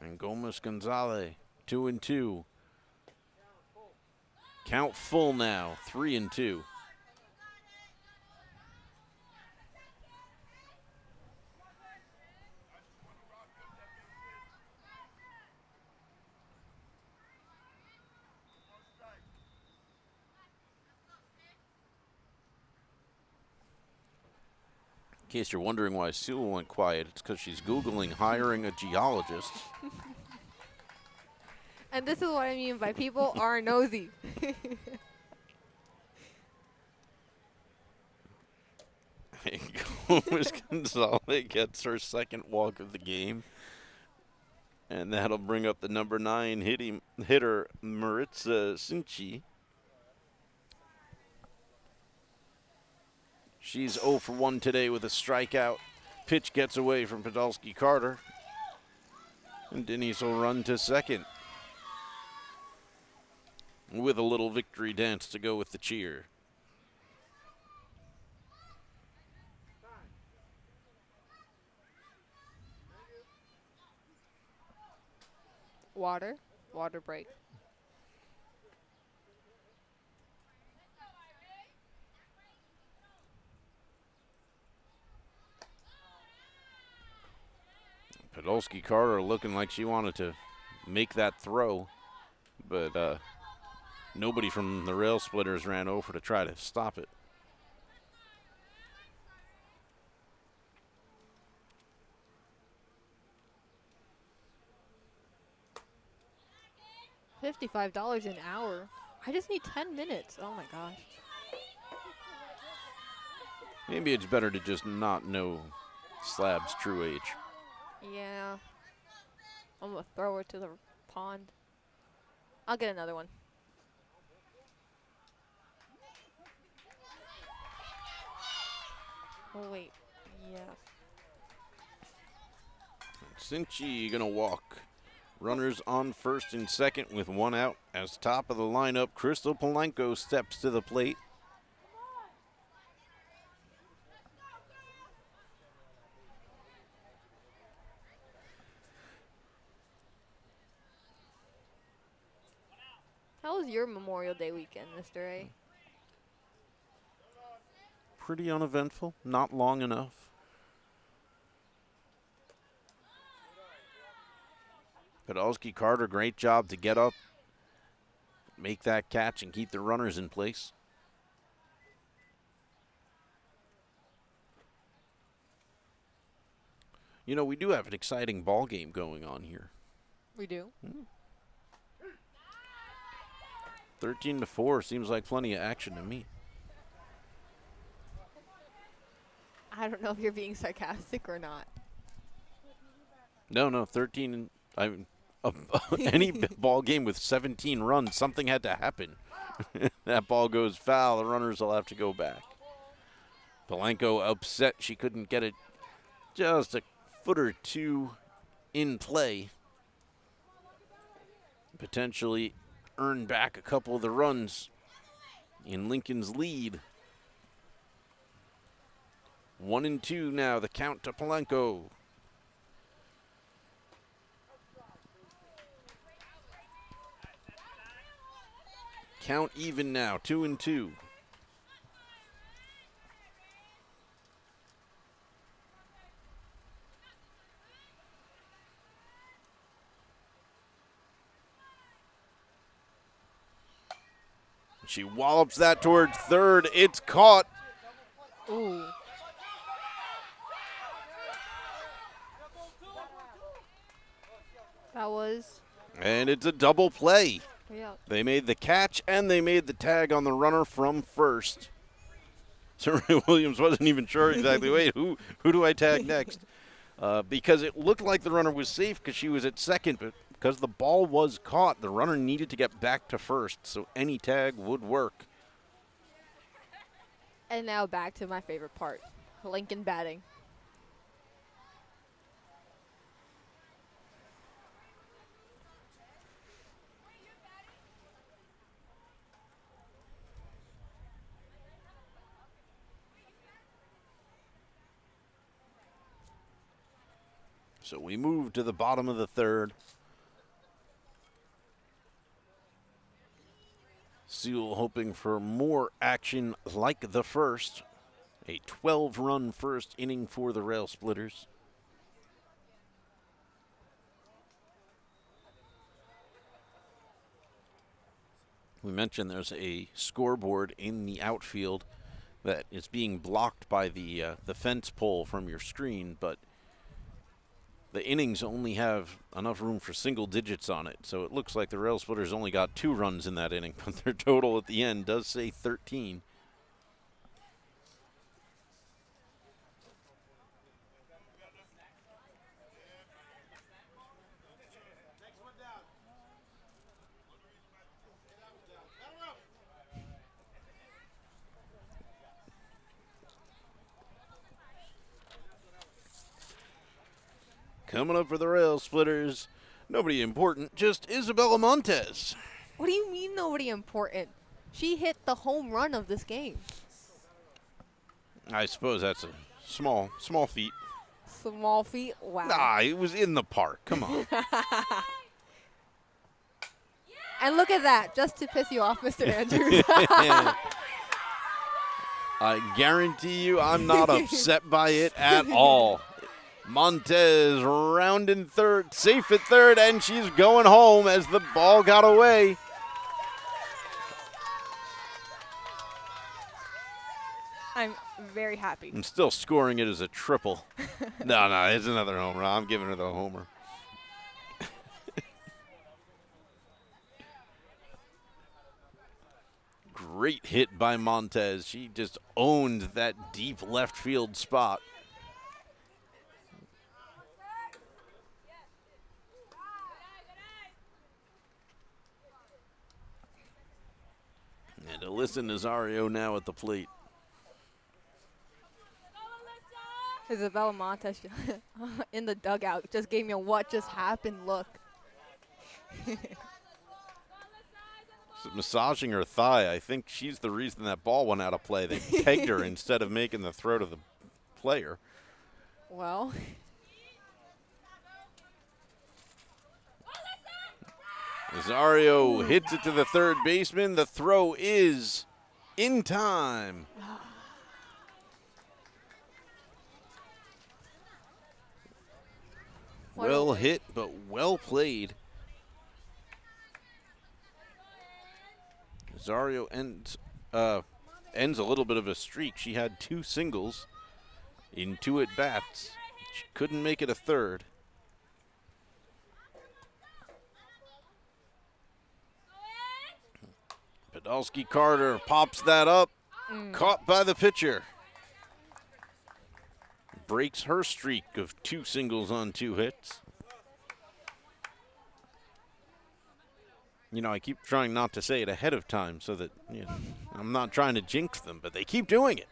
And Gomez-Gonzalez, 2 and 2. Count full now, 3 and 2. In case you're wondering why Sewell went quiet, it's because she's Googling hiring a geologist. And this is what I mean by people are nosy. Gomez-Gonzalez gets her second walk of the game. And that'll bring up the number 9 hitter, Maritza Sinchi. She's 0 for 1 today with a strikeout. Pitch gets away from Podolsky Carter. And Denise will run to second with a little victory dance to go with the cheer. Water break. Podolsky Carter looking like she wanted to make that throw, but nobody from the Railsplitters ran over to try to stop it. $55 an hour. I just need 10 minutes. Oh my gosh. Maybe it's better to just not know Slab's true age. Yeah. I'm gonna throw her to the pond. I'll get another one. Oh wait. Yeah. Sinchi gonna walk Runners on first and second with one out. As top of the lineup, Crystal Polanco steps to the plate. How was your Memorial Day weekend, Mr. A? Pretty uneventful, not long enough. Podolsky Carter, great job to get up, make that catch, and keep the runners in place. You know, we do have an exciting ball game going on here. We do. 13-4 seems like plenty of action to me. I don't know if you're being sarcastic or not. No, 13. Any ball game with 17 runs, something had to happen. That ball goes foul. The runners will have to go back. Polanco upset she couldn't get it just a foot or two in play. Potentially earn back a couple of the runs in Lincoln's lead. 1-2 now, the count to Polanco. Count even now, 2-2. She wallops that towards third. It's caught. Ooh. That was. And it's a double play. Yeah. They made the catch and they made the tag on the runner from first. Serena Williams wasn't even sure exactly, wait, who do I tag next? Because it looked like the runner was safe because she was at second, but because the ball was caught, the runner needed to get back to first, so any tag would work. And now back to my favorite part, Lincoln batting. So we move to the bottom of the third. Sewell hoping for more action like the first. A 12-run first inning for the Railsplitters. We mentioned there's a scoreboard in the outfield that is being blocked by the fence pole from your screen, but the innings only have enough room for single digits on it, so it looks like the Railsplitters only got 2 runs in that inning, but their total at the end does say 13. Coming up for the Railsplitters, nobody important, just Isabella Montez. What do you mean nobody important? She hit the home run of this game. I suppose that's a small feat. Small feet? Wow. Nah, it was in the park. Come on. And look at that, just to piss you off, Mr. Andrews. I guarantee you I'm not upset by it at all. Montez rounding third, safe at third, and she's going home as the ball got away. I'm very happy. I'm still scoring it as a triple. No, it's another home run. I'm giving her the homer. Great hit by Montez. She just owned that deep left field spot. And Alyssa Nazario now at the plate. Isabella Montez in the dugout just gave me a what just happened look. Massaging her thigh. I think she's the reason that ball went out of play. They pegged her instead of making the throw to the player. Well. Rosario hits it to the third baseman. The throw is in time. Well hit, but well played. Rosario ends a little bit of a streak. She had 2 singles in 2 at-bats. She couldn't make it a third. Podolsky Carter pops that up. Caught by the pitcher. Breaks her streak of 2 singles on 2 hits. You know, I keep trying not to say it ahead of time so that, you know, I'm not trying to jinx them, but they keep doing it.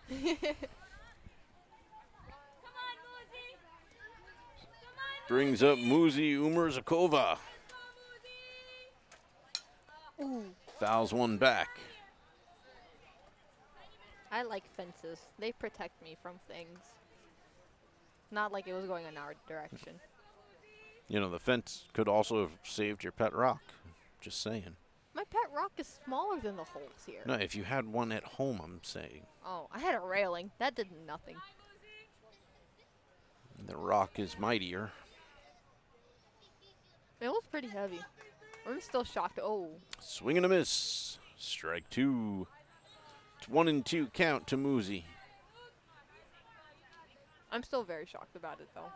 Brings up Muzi Umerzakova. Fouls one back. I like fences. They protect me from things. Not like it was going in our direction. You know, the fence could also have saved your pet rock. Just saying. My pet rock is smaller than the holes here. No, if you had one at home, I'm saying. Oh, I had a railing. That did nothing. The rock is mightier. It was pretty heavy. I'm still shocked. Oh. Swing and a miss. Strike 2. It's 1-2 count to Muzi. I'm still very shocked about it, though.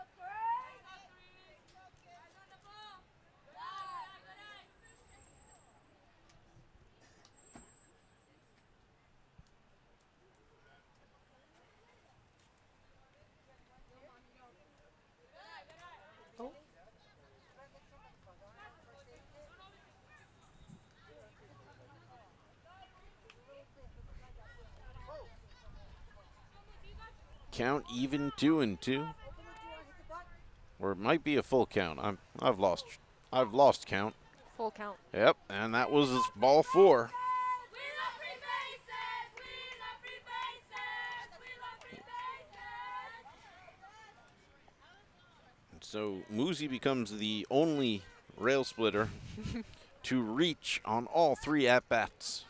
Count even 2-2. Or it might be a full count. I've lost count. Full count. Yep, and that was ball 4. So Muzi becomes the only rail splitter to reach on all 3 at-bats.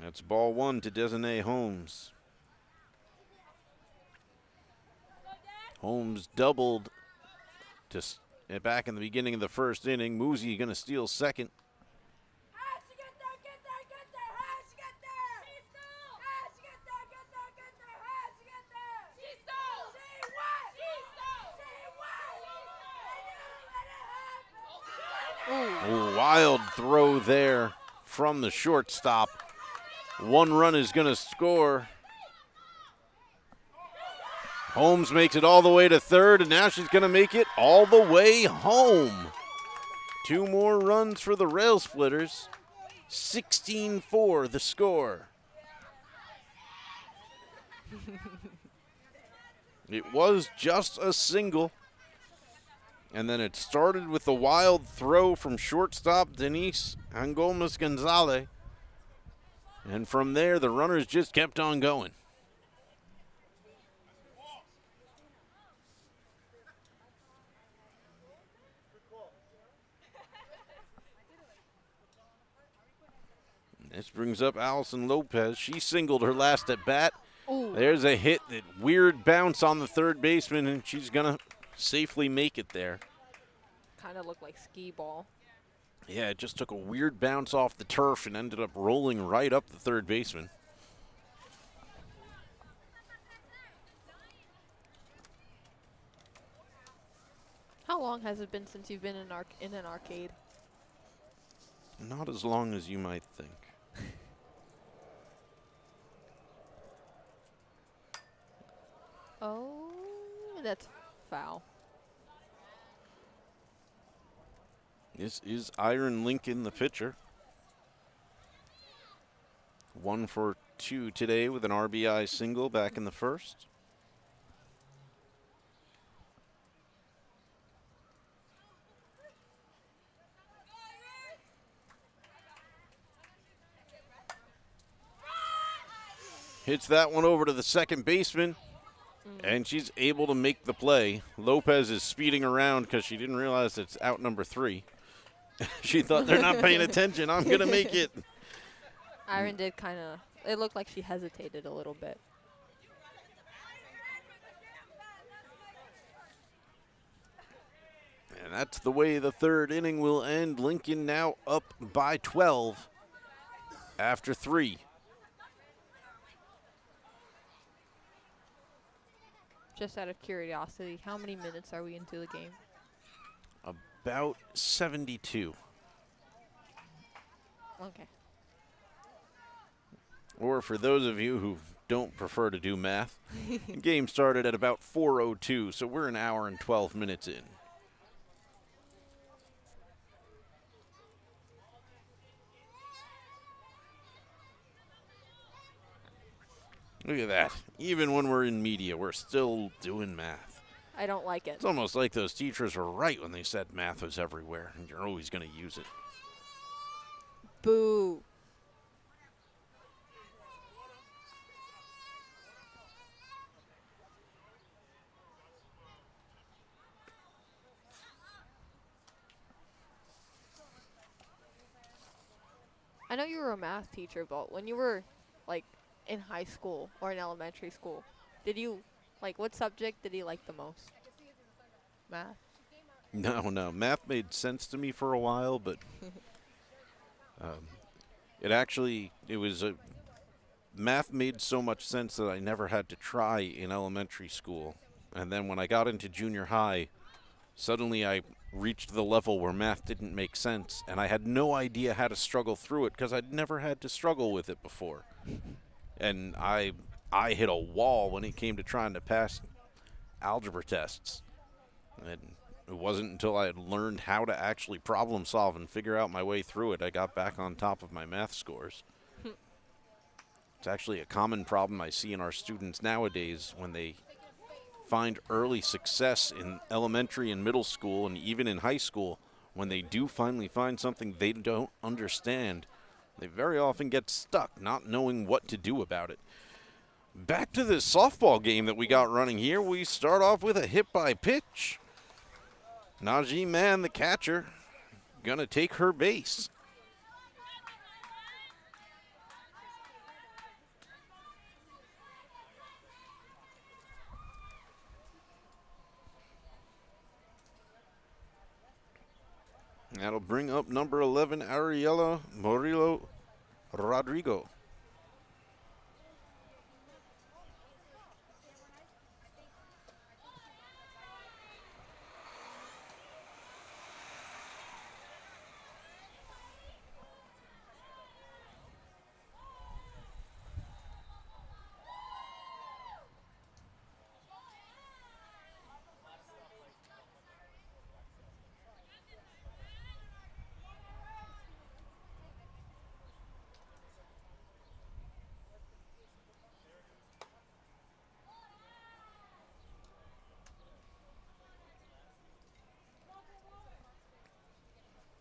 That's ball 1 to Desanay Holmes. Holmes doubled to back in the beginning of the first inning. Muzi going to steal second. A wild throw there from the shortstop. 1 run is going to score. Holmes makes it all the way to third, and now she's going to make it all the way home. 2 more runs for the Railsplitters. 16-4 the score. It was just a single. And then it started with a wild throw from shortstop Denise Angolmas Gonzalez. And from there, the runners just kept on going. This brings up Allison Lopez. She singled her last at bat. Ooh. There's a hit, that weird bounce on the third baseman, and she's going to safely make it there. Kind of looked like skee ball. Yeah, it just took a weird bounce off the turf and ended up rolling right up the third baseman. How long has it been since you've been in an arcade? Not as long as you might think. Oh, that's foul. This is Iron Lincoln, the pitcher. 1 for 2 today with an RBI single back in the first. hits that one over to the second baseman, and she's able to make the play. Lopez is speeding around because she didn't realize it's out number 3. She thought they're not paying attention. I'm going to make it. Iron did kind of, it looked like she hesitated a little bit. And that's the way the third inning will end. Lincoln now up by 12 after 3. Just out of curiosity, how many minutes are we into the game? About 72. Okay. Or for those of you who don't prefer to do math, the game started at about 4:02, so we're an hour and 12 minutes in. Look at that. Even when we're in media, we're still doing math. I don't like it. It's almost like those teachers were right when they said math was everywhere, and you're always going to use it. Boo. I know you were a math teacher, but when you were, like, in high school or in elementary school, did you, like, what subject did you like the most? Math? No. Math made sense to me for a while, but math made so much sense that I never had to try in elementary school. And then when I got into junior high, suddenly I reached the level where math didn't make sense, and I had no idea how to struggle through it because I'd never had to struggle with it before. And I hit a wall when it came to trying to pass algebra tests. And it wasn't until I had learned how to actually problem solve and figure out my way through it I got back on top of my math scores. It's actually a common problem I see in our students nowadays when they find early success in elementary and middle school and even in high school. When they do finally find something they don't understand, they very often get stuck not knowing what to do about it. Back to this softball game that we got running here. We start off with a hit by pitch. Najee Mann, the catcher, gonna take her base. That'll bring up number 11, Ariela Morillo Rodrigo.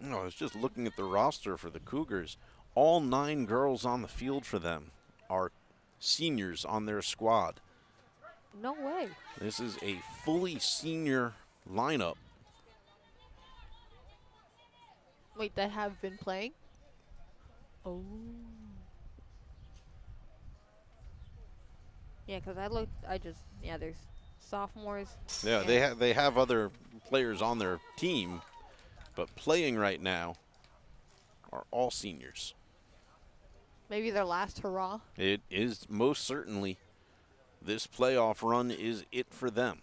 I was just looking at the roster for the Cougars. All 9 girls on the field for them are seniors on their squad. No way. This is a fully senior lineup. Wait, that have been playing? Oh. Yeah, because there's sophomores. Yeah, they have other players on their team, but playing right now are all seniors. Maybe their last hurrah. It is most certainly. This playoff run is it for them.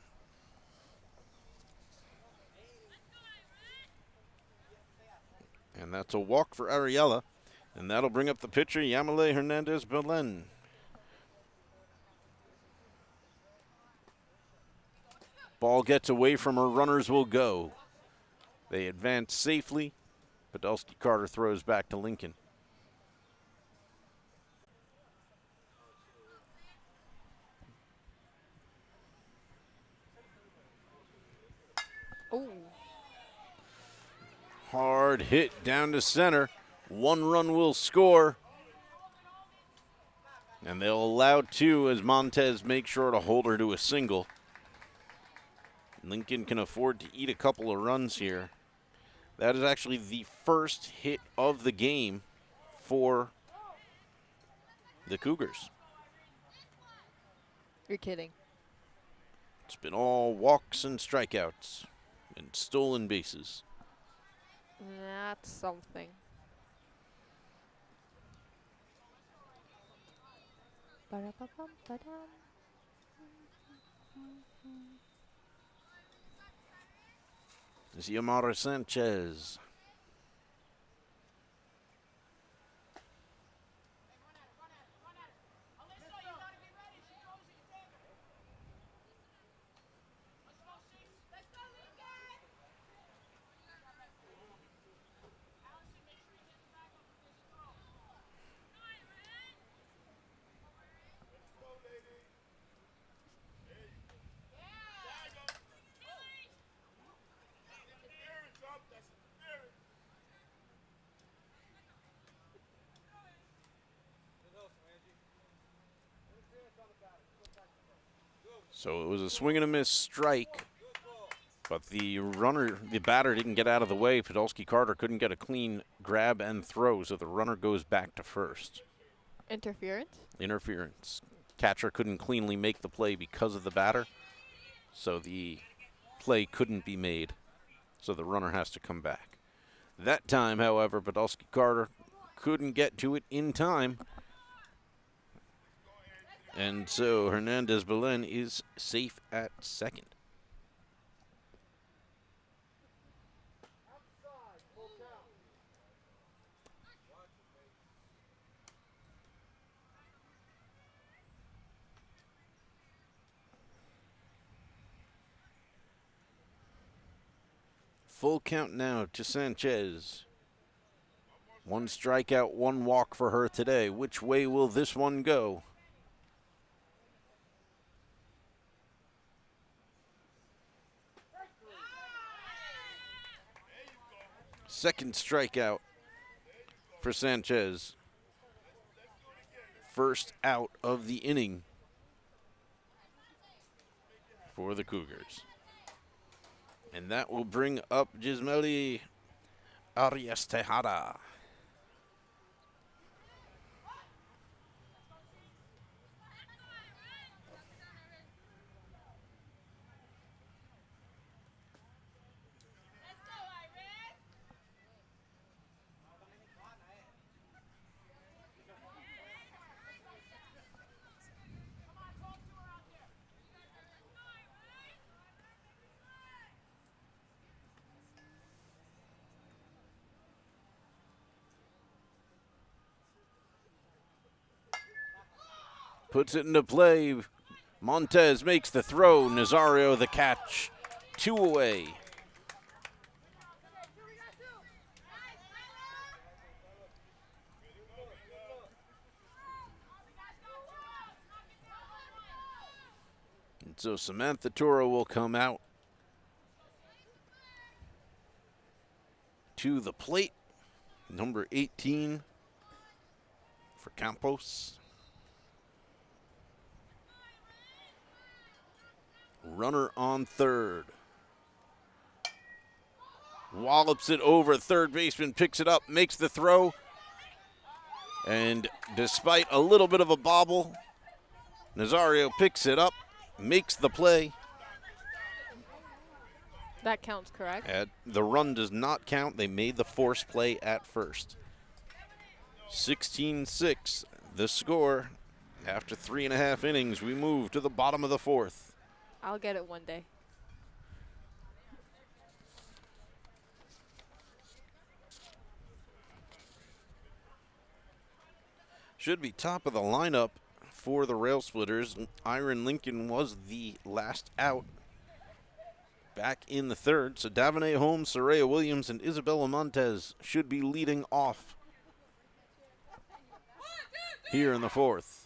And that's a walk for Ariella. And that'll bring up the pitcher, Yamile Hernandez-Belen. Ball gets away from her, runners will go. They advance safely. Podolsky Carter throws back to Lincoln. Oh. Hard hit down to center. 1 run will score. And they'll allow two as Montez makes sure to hold her to a single. Lincoln can afford to eat a couple of runs here. That is actually the first hit of the game for the Cougars. You're kidding. It's been all walks and strikeouts and stolen bases. That's something. Ba-da-ba-bum-ba-dum. Xiomara Sanchez. So it was a swing and a miss strike, but the batter didn't get out of the way. Podolsky Carter couldn't get a clean grab and throw, so the runner goes back to first. Interference? Interference. Catcher couldn't cleanly make the play because of the batter, so the play couldn't be made, so the runner has to come back. That time, however, Podolsky Carter couldn't get to it in time. And so Hernandez Belen is safe at second. Full count now to Sanchez. One strikeout, one walk for her today. Which way will this one go? Second strikeout for Sanchez. First out of the inning for the Cougars. And that will bring up Gismeli Arias Tejada. Puts it into play. Montez makes the throw. Nazario the catch. 2 away. And so Samantha Toro will come out to the plate. Number 18 for Campos. Runner on third. Wallops it over. Third baseman picks it up, makes the throw. And despite a little bit of a bobble, Nazario picks it up, makes the play. That counts, correct? The run does not count. They made the force play at first. 16-6, the score. After 3.5 innings, we move to the bottom of the fourth. I'll get it one day. Should be top of the lineup for the Railsplitters. Iron Lincoln was the last out back in the third. So Davonay Holmes, Soraya Williams, and Isabella Montez should be leading off here in the fourth.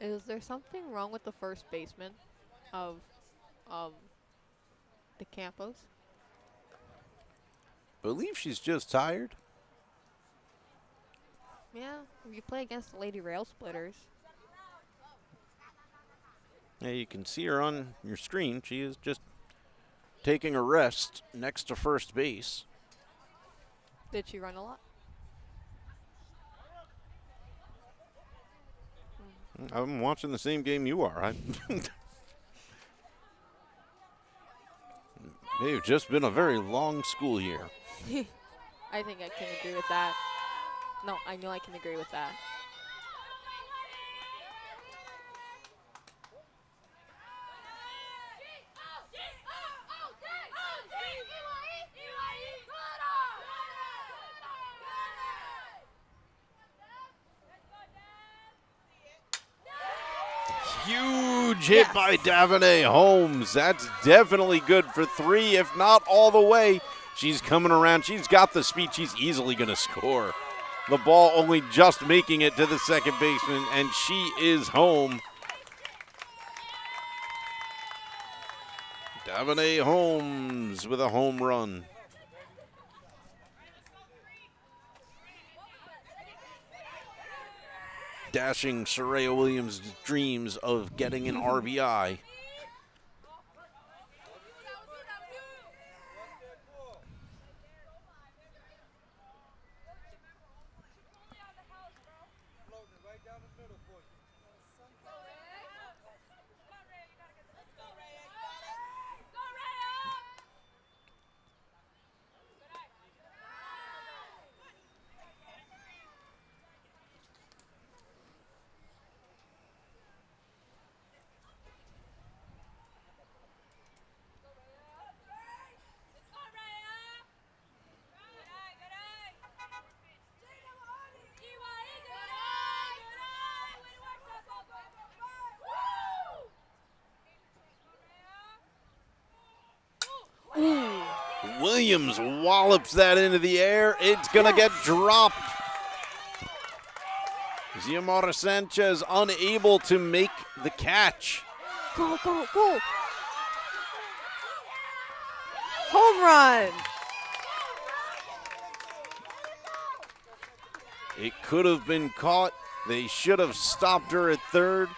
Is there something wrong with the first baseman of um the Campos? Believe she's just tired. Yeah, if you play against the Lady Railsplitters. Yeah, you can see her on your screen. She is just taking a rest next to first base. Did she run a lot? I'm watching the same game you are. They've just been a very long school year. I think I can agree with that. No, I know I can agree with that. Huge hit by Davine Holmes. That's definitely good for 3, if not all the way. She's coming around. She's got the speed. She's easily going to score. The ball only just making it to the second baseman, and she is home. Davine Holmes with a home run. Dashing Soraya Williams' dreams of getting an RBI. Williams wallops that into the air. It's going to get dropped. Xiomara Sanchez unable to make the catch. Go, go, go! Home run! It could have been caught. They should have stopped her at third.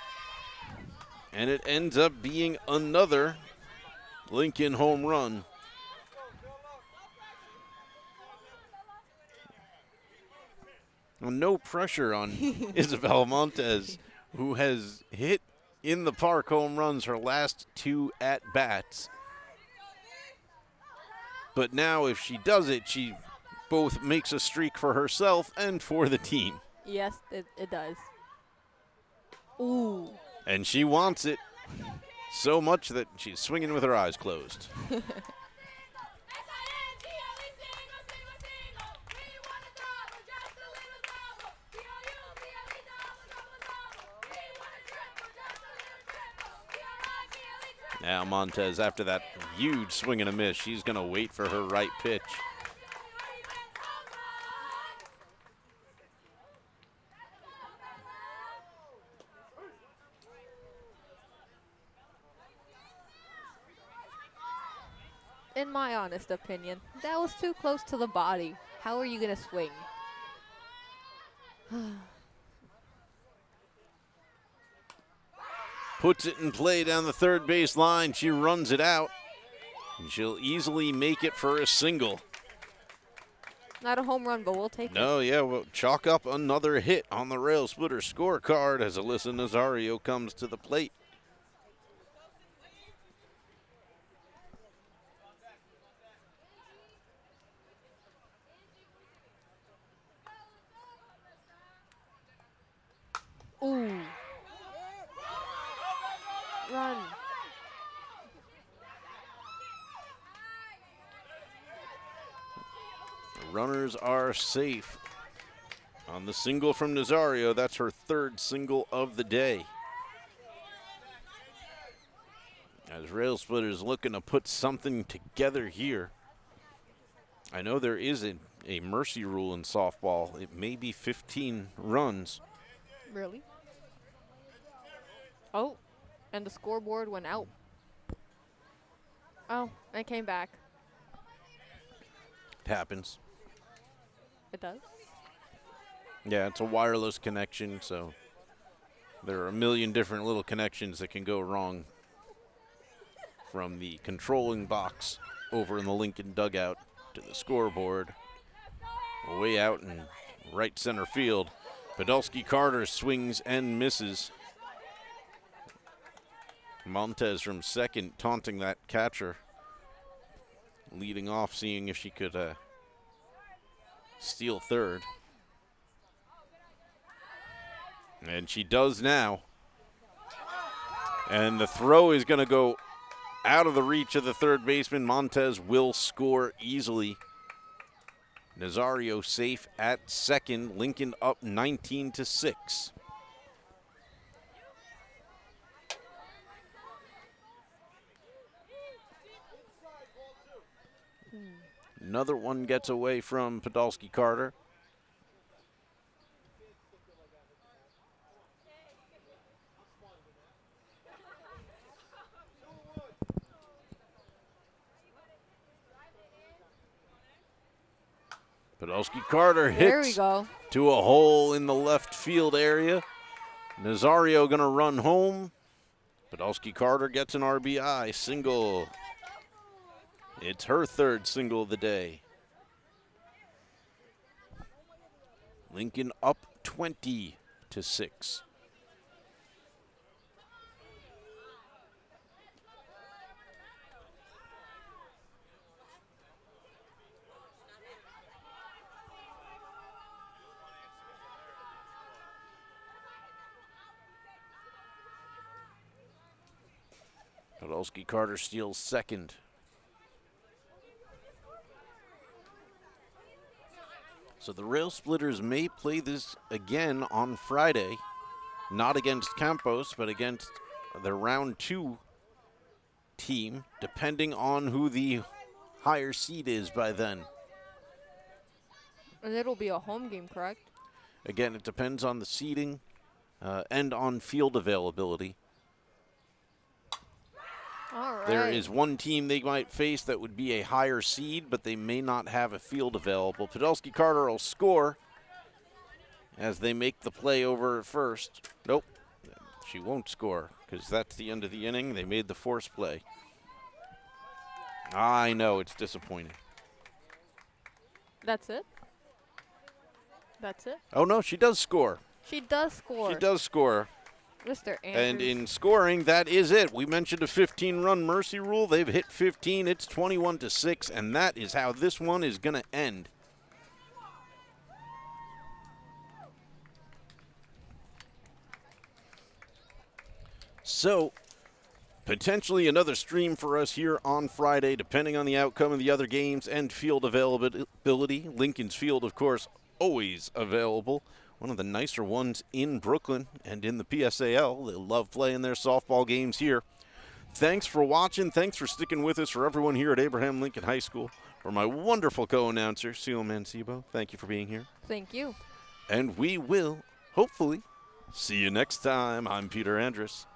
And it ends up being another Lincoln home run. Well, no pressure on Isabel Montes, who has hit in the park home runs her last 2 at-bats. But now if she does it, she both makes a streak for herself and for the team. Yes, it does. Ooh. And she wants it so much that she's swinging with her eyes closed. Now Montez, after that huge swing and a miss, she's going to wait for her right pitch. In my honest opinion, that was too close to the body. How are you going to swing? Puts it in play down the third base line. She runs it out. And she'll easily make it for a single. Not a home run, but we'll take it. No, yeah, we'll chalk up another hit on the Railsplitters scorecard as Alyssa Nazario comes to the plate. Ooh. Run. The runners are safe. On the single from Nazario, that's her third single of the day. As Railsplitters looking to put something together here. I know there is a mercy rule in softball. It may be 15 runs. Really? Oh, and the scoreboard went out. Oh, and it came back. It happens. It does? Yeah, it's a wireless connection, so there are a million different little connections that can go wrong from the controlling box over in the Lincoln dugout to the scoreboard. Way out in right center field. Podolsky Carter swings and misses. Montez from second taunting that catcher. Leading off, seeing if she could steal third. And she does now. And the throw is going to go out of the reach of the third baseman. Montez will score easily. Nazario safe at second. Lincoln up 19-6. Another one gets away from Podolsky Carter. Podolsky Carter hits to a hole in the left field area. Nazario going to run home. Podolsky Carter gets an RBI single. It's her third single of the day. Lincoln up 20-6. Podolsky Carter steals second. So the Railsplitters may play this again on Friday, not against Campos, but against the round 2 team, depending on who the higher seed is by then. And it'll be a home game, correct? Again, it depends on the seeding and on field availability. All right. There is one team they might face that would be a higher seed, but they may not have a field available. Podolsky Carter will score as they make the play over at first. Nope, she won't score because that's the end of the inning. They made the force play. I know, it's disappointing. That's it? That's it? Oh, no, she does score. She does score. She does score. Mr. Andrews. And in scoring, that is it. We mentioned a 15-run mercy rule. They've hit 15. It's 21-6, and that is how this one is going to end. So, potentially another stream for us here on Friday, depending on the outcome of the other games and field availability. Lincoln's Field, of course, always available. One of the nicer ones in Brooklyn and in the PSAL. They love playing their softball games here. Thanks for watching. Thanks for sticking with us. For everyone here at Abraham Lincoln High School. For my wonderful co-announcer, Seal Mancebo, thank you for being here. Thank you. And we will, hopefully, see you next time. I'm Peter Andrus.